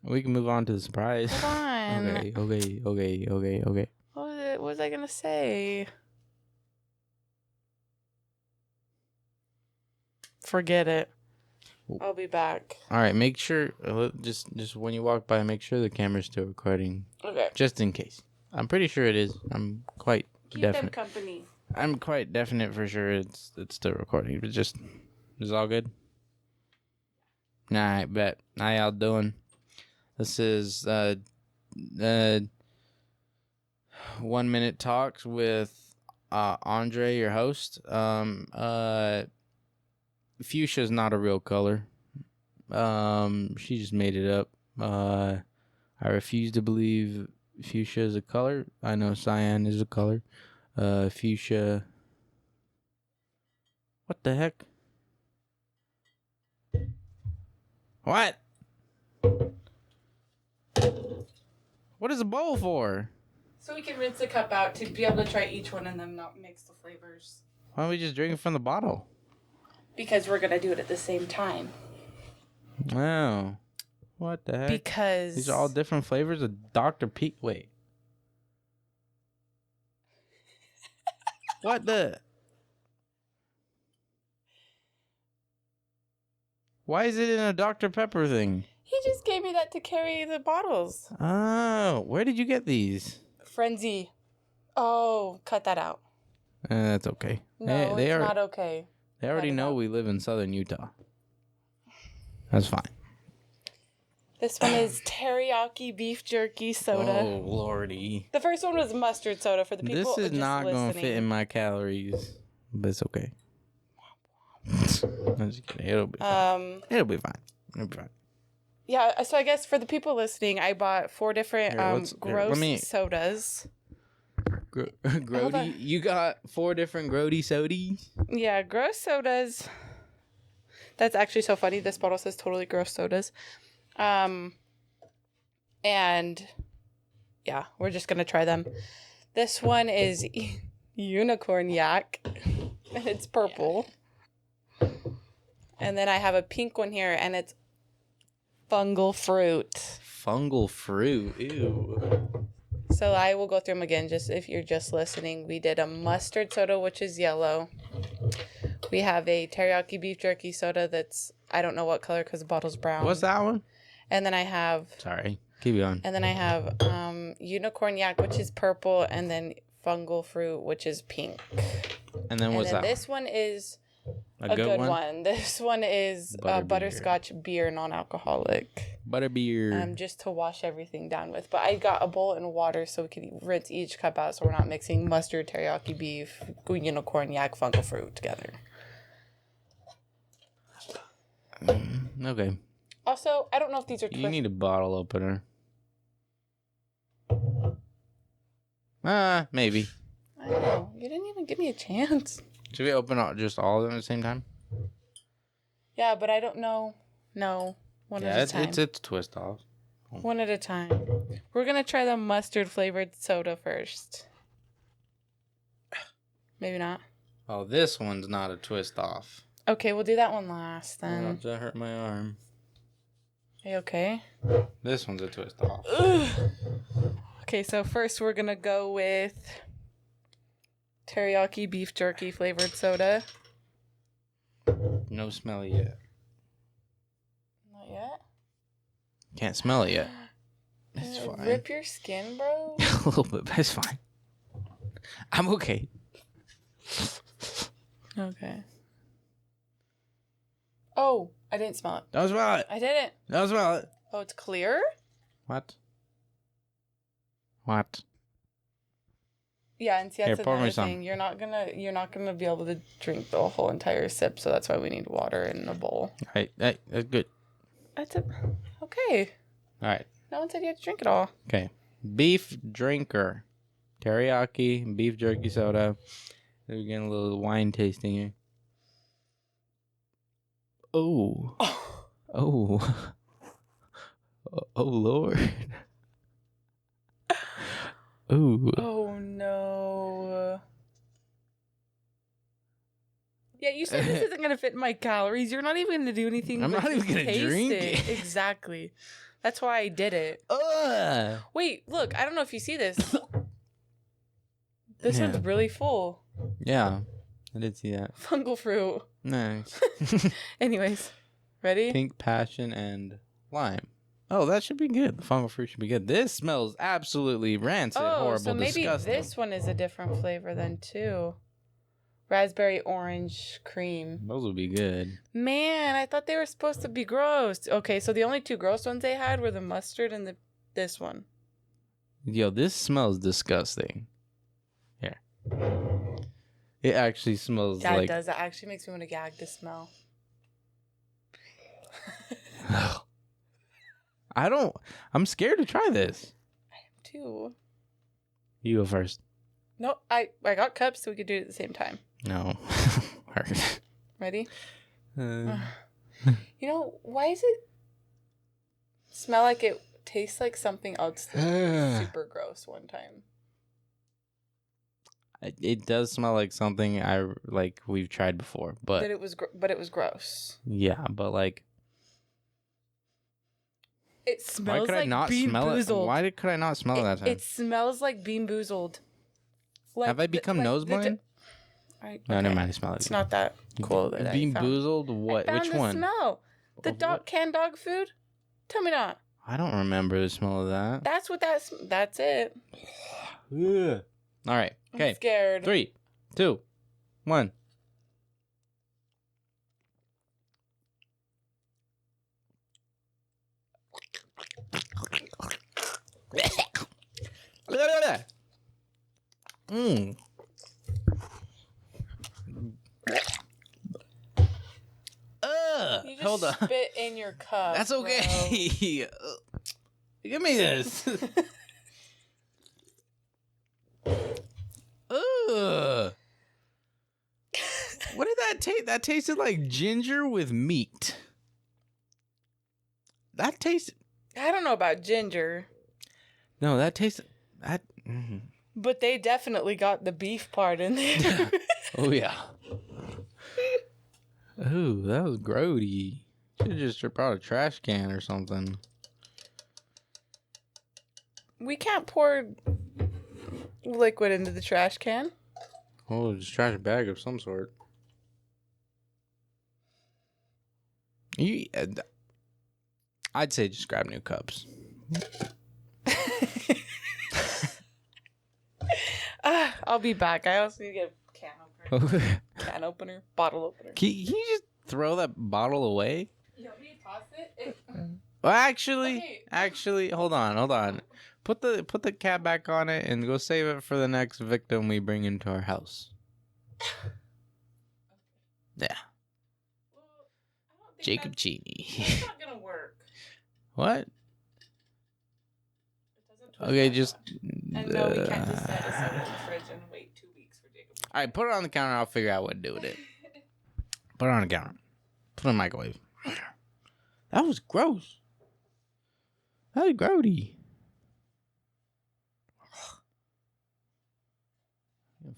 we can move on to the surprise. Hold on. Okay. What was I gonna say? Forget it. I'll be back. All right, make sure just when you walk by, make sure the camera's still recording. Okay. Just in case. I'm pretty sure it is. I'm quite definite. Keep them company. I'm quite definite for sure it's still recording. But is all good? Nah, I bet. How y'all doing? This is 1 minute talks with Andre, your host. Fuchsia's not a real color. She just made it up. I refuse to believe fuchsia is a color. I know cyan is a color. Fuchsia. What the heck? What? What is a bowl for? So we can rinse the cup out to be able to try each one and then not mix the flavors. Why don't we just drink it from the bottle? Because we're going to do it at the same time. Oh. What the heck? Because... these are all different flavors of Dr. P. Wait. What the... why is it in a Dr. Pepper thing? He just gave me that to carry the bottles. Oh, where did you get these? Frenzy. Oh, cut that out. That's okay. No, it's not okay. They already know we live in southern Utah. That's fine. This one is teriyaki beef jerky soda. Oh, lordy. The first one was mustard soda for the people. This is not going to fit in my calories, but it's okay. I'm just kidding. It'll be fine. It'll be fine. Yeah, so I guess for the people listening, I bought 4 different gross sodas. Grody? You got 4 different Grody sodas? Yeah, gross sodas. That's actually so funny. This bottle says totally gross sodas. And yeah, we're just going to try them. This one is unicorn yak. And it's purple. Yeah. And then I have a pink one here, and it's fungal fruit. Fungal fruit? Ew. So I will go through them again, just if you're just listening. We did a mustard soda, which is yellow. We have a teriyaki beef jerky soda that's, I don't know what color because the bottle's brown. What's that one? And then I have... sorry, keep going. And then I have unicorn yak, which is purple, and then fungal fruit, which is pink. And then what's that? This one is a good one. This one is butterscotch beer, non-alcoholic. Butterbeer. Just to wash everything down with. But I got a bowl and water so we can rinse each cup out so we're not mixing mustard, teriyaki beef, unicorn yak, fungal fruit together. Okay. Also, I don't know if these are... you need a bottle opener. Maybe. I don't know. You didn't even give me a chance. Should we open just all of them at the same time? Yeah, but I don't know. No. One at a time. It's twist off. One at a time. We're going to try the mustard flavored soda first. Maybe not. Oh, this one's not a twist off. Okay, we'll do that one last then. Oh, that hurt my arm. Are you okay? This one's a twist off. Okay, so first we're going to go with teriyaki beef jerky flavored soda. No smell yet. Not yet? Can't smell it yet. It's fine. Rip your skin, bro? A little bit, but it's fine. I'm okay. Okay. Oh, I didn't smell it. Don't smell it. I didn't. Don't smell it. Oh, it's clear? What? Yeah, and see, that's another thing. You're not gonna be able to drink the whole entire sip, so that's why we need water in a bowl. Right, that's good. That's okay. All right. No one said you had to drink it all. Okay. Beef drinker, teriyaki, beef jerky soda. We're getting a little wine tasting here. Oh. Oh. Oh Lord. Ooh. Oh no. Yeah, you said this isn't gonna fit in my calories. You're not even gonna do anything. I'm not even gonna drink it. Exactly. That's why I did it. Wait, look. I don't know if you see this. This one's really full. Yeah, I did see that. Fungal fruit. Nice. Anyways, ready? Pink passion and lime. Oh, that should be good. The fungal fruit should be good. This smells absolutely rancid, horrible, so maybe disgusting. This one is a different flavor then too. Raspberry orange cream. Those would be good. Man, I thought they were supposed to be gross. Okay, so the only two gross ones they had were the mustard and this one. Yo, this smells disgusting. Here. It actually smells like... Yeah, it does. It actually makes me want to gag to smell. I'm scared to try this. I am too. You go first. No, I got cups so we could do it at the same time. No. Ready? You know, why does it smell like it tastes like something else that's super gross one time? It does smell like something we've tried before, but it was gross. Yeah, but like it smells like Bean Boozled. Why could I not smell it that time? It smells like Bean Boozled. Like have I become nose blind? Right, no, never mind. I smell it. It's not that cool. Bean Boozled? What? Which one? Smell. The canned dog food? Tell me not. I don't remember the smell of that. That's it. Ugh. All right. Okay. I'm scared. 3, 2, 1. Mmm. You just spit in your cup. That's okay. Give me this. Ugh. What did that taste? That tasted like ginger with meat. That tasted... I don't know about ginger. No, that tasted... But they definitely got the beef part in there. Oh, yeah. Ooh, that was grody. Should have just brought a trash can or something. We can't pour liquid into the trash can. Oh, just trash bag of some sort. I'd say just grab new cups. I'll be back. I also need to get a can opener. Can opener? Bottle opener. Can you just throw that bottle away? You want me to toss it? Well, actually, hold on. Put the cap back on it and go save it for the next victim we bring into our house. Yeah. Well, I don't think Jacob Cheney. That's not gonna work. What? It doesn't Okay, just... And no, we can't just set a soda in the fridge and wait 2 weeks for Jacob. All right, put it on the counter. I'll figure out what to do with it. Put it on the counter. Put it in the microwave. That was gross. That was grody.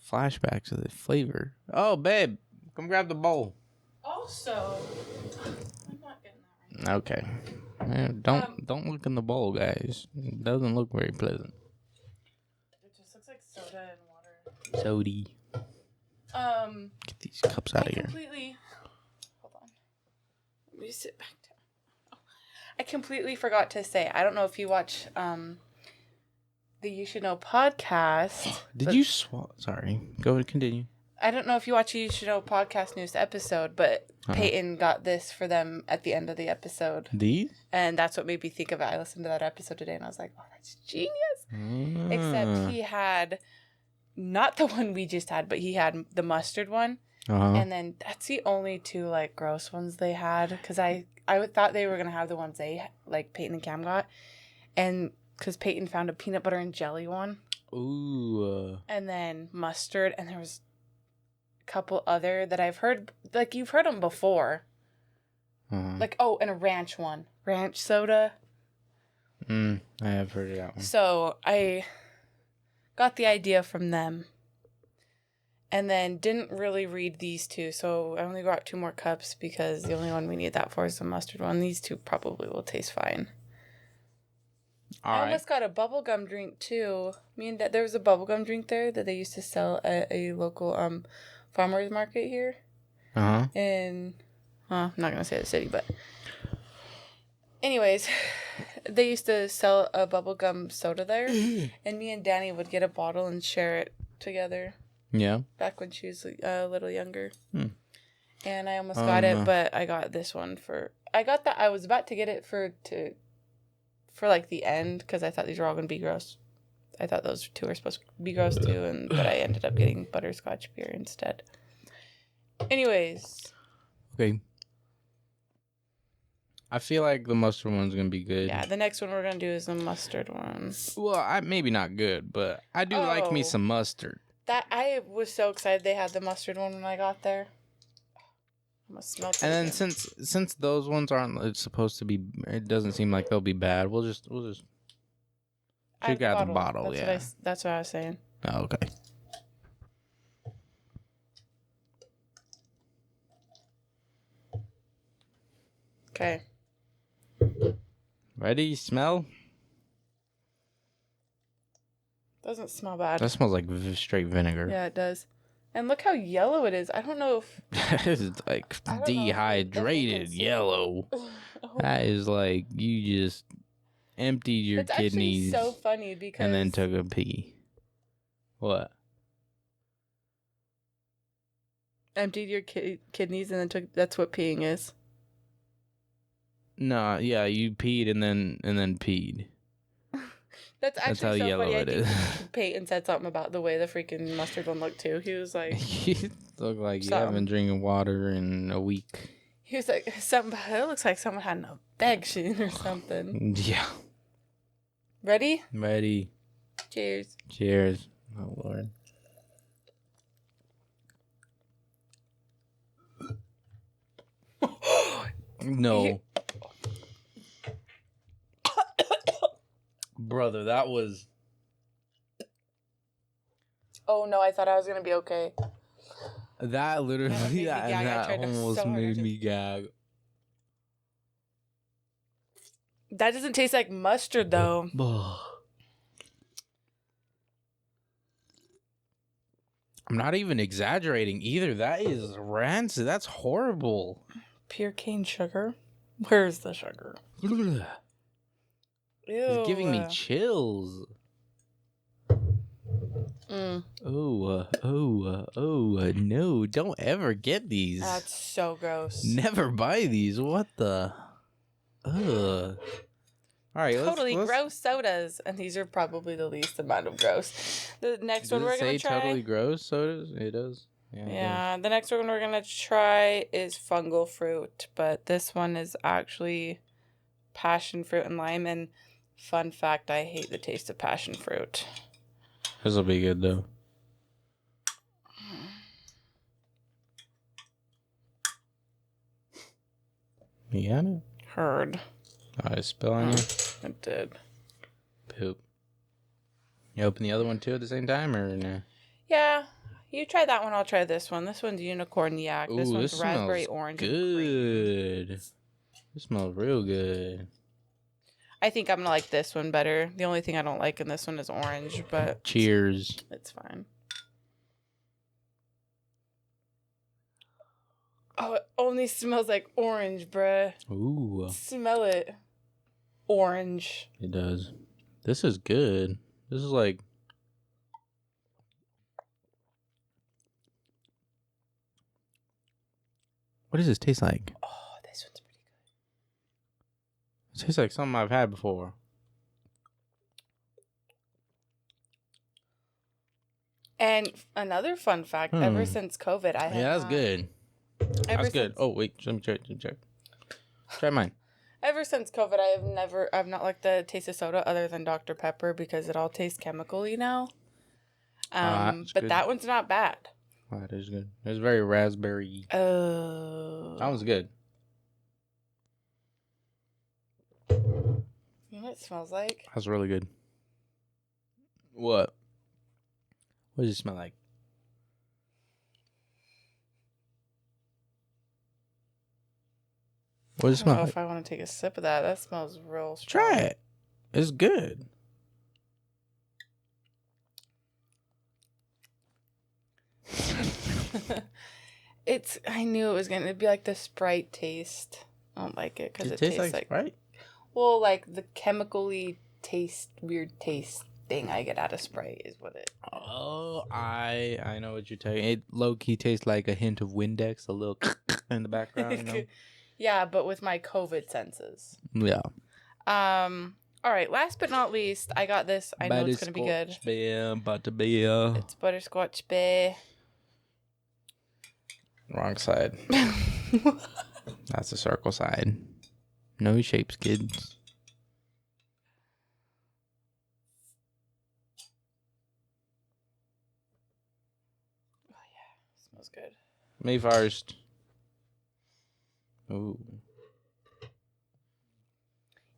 Flashbacks of the flavor. Oh, babe, come grab the bowl. Also, I'm not getting that right. Okay. Don't look in the bowl, guys. It doesn't look very pleasant. It just looks like soda and water. Sody. Get these cups out of here. Hold on. Let me sit back down. Oh, I completely forgot to say. I don't know if you watch the You Should Know podcast. Did you Sorry. Go and continue. I don't know if you watch the You Should Know podcast news episode, but Peyton got this for them at the end of the episode. These? And that's what made me think of it. I listened to that episode today and I was like, oh, that's genius. Except he had not the one we just had, but he had the mustard one. And then that's the only two like gross ones they had, because I thought they were gonna have the ones they like Peyton and Cam got, and because Peyton found a peanut butter and jelly one. Ooh. And then mustard, and there was a couple other that I've heard, like you've heard them before. Like and a ranch one, ranch soda. I have heard of that one. So I got the idea from them. And then didn't really read these two, so I only got 2 more cups because the only one we need that for is the mustard one. These two probably will taste fine. I almost got a bubblegum drink too. There was a bubblegum drink there that they used to sell at a local farmer's market here. And I'm not gonna say the city, but anyways, they used to sell a bubblegum soda there, and me and Danny would get a bottle and share it together. Yeah. Back when she was a little younger. And I almost got it, but I got this one I was about to get it for like the end, because I thought these were all going to be gross. I thought those two were supposed to be gross too, but I ended up getting butterscotch beer instead. Anyways. Okay. I feel like the mustard one's going to be good. Yeah, the next one we're going to do is the mustard one. Well, maybe not good, but I do like me some mustard. That I was so excited they had the mustard one when I got there. I must smell it. And then since those ones aren't supposed to be, it doesn't seem like they'll be bad. We'll just check out the bottle. That's what I was saying. Oh, okay. Okay. Ready? Smell? Doesn't smell bad. That smells like straight vinegar. Yeah, it does. And look how yellow it is. I don't know if... That is like dehydrated yellow. That is like you just emptied your kidneys. It's actually so funny because... And then took a pee. What? Emptied your kidneys and then took... That's what peeing is. No, yeah, you peed and then peed. That's actually how so yellow funny. it is. Peyton said something about the way the freaking mustard one looked too. He was like... You look like you haven't been drinking water in a week. He was like, it looks like someone had an infection or something. Yeah. Ready? Ready. Cheers. Cheers. Oh, Lord. No. Brother, that was... Oh, no, I thought I was going to be okay. That literally, that almost made me gag. That doesn't taste like mustard, though. I'm not even exaggerating either. That is rancid. That's horrible. Pure cane sugar? Where's the sugar? Ew. It's giving me chills. No, don't ever get these. That's so gross. Never buy these. What the? Ugh. All right, totally gross sodas, and these are probably the least amount of gross. The next one we're gonna try. Totally gross sodas. It does. Yeah. The next one we're gonna try is fungal fruit, but this one is actually passion fruit and lime. And fun fact, I hate the taste of passion fruit. This will be good though. You got it? Heard. I spill on you? It did. Poop. You open the other one too at the same time, or no? Yeah. You try that one, I'll try this one. This one's unicorn yak. This one's raspberry orange. Good. This smells real good. I think I'm going to like this one better. The only thing I don't like in this one is orange, but... Cheers. It's fine. Oh, it only smells like orange, bruh. Ooh. Smell it. Orange. It does. This is good. This is like... What does this taste like? Oh, this one's pretty good. It tastes like something I've had before. And another fun fact, ever since COVID, I have that's good. That's good. Oh, wait. Let me check. Try mine. Ever since COVID, I've not liked the taste of soda other than Dr. Pepper because it all tastes chemical-y now. But good. That one's not bad. Oh, that is good. It's very raspberry. Oh. That one's good. You know what it smells like? That's really good. What? What does it smell like? What does it smell like? I don't know if I want to take a sip of that. That smells real strong. Try it. It's good. I knew it was going to be like the Sprite taste. I don't like it because it tastes like Sprite? Well, like the chemically weird taste thing I get out of Sprite is what it. Oh, I know what you're talking. It low-key tastes like a hint of Windex, a little in the background, you know? Yeah, but with my COVID senses. Yeah. All right, last but not least, I got this. I know it's going to be good. Butterbeer. It's butterscotch beer. Wrong side. That's the circle side. No shapes, kids. Oh, yeah. Smells good. Me first. Ooh.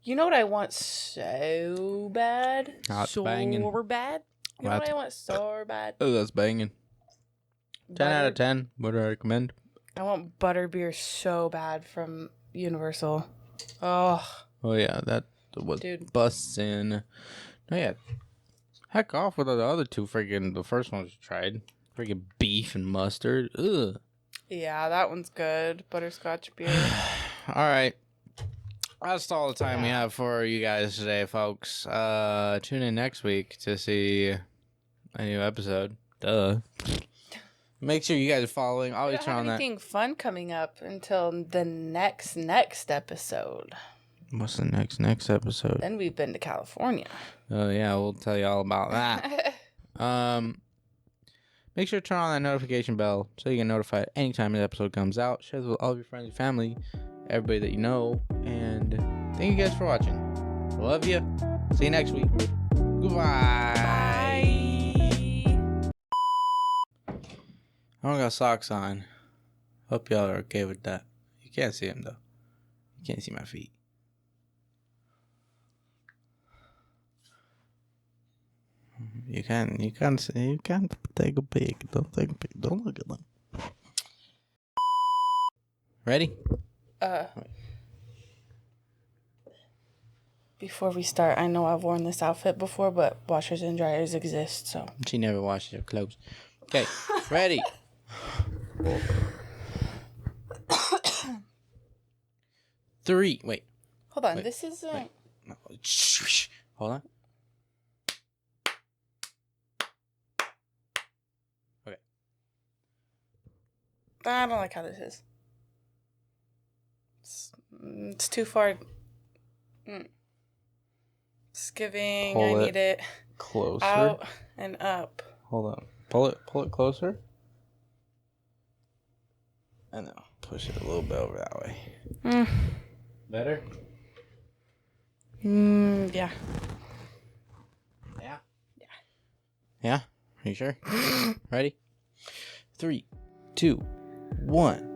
You know what I want so bad? Banging. Bad? You know what I want so bad? Oh, that's banging. 10 out of 10. Would I recommend? I want butterbeer so bad from Universal. Oh. Oh, yeah. That was busts in. Oh, yeah. Heck off with the other two the first ones you tried. Freaking beef and mustard. Ugh. Yeah, that one's good. Butterscotch beer. All right. That's all the time we have for you guys today, folks. Tune in next week to see a new episode. Duh. Make sure you guys are following. Always turn on that. Anything fun coming up until the next episode. What's the next episode? Then we've been to California. Oh yeah, we'll tell you all about that. Make sure to turn on that notification bell so you get notified anytime an episode comes out. Share this with all of your friends, your family, everybody that you know. And thank you guys for watching. Love you. See you next week. Goodbye. Bye. I don't got socks on. Hope y'all are okay with that. You can't see them though. You can't see my feet. You can't take a peek. Don't take a peek. Don't look at them. Ready? Before we start, I know I've worn this outfit before, but washers and dryers exist, so. She never washes her clothes. Okay, ready? 3. Wait. Hold on. This is No. Hold on. Okay. I don't like how this is. It's too far. It's giving. I need it closer. Out and up. Hold on. Pull it closer. And then push it a little bit over that way. Better? Yeah. Yeah? Yeah? Are you sure? Ready? 3, 2, 1.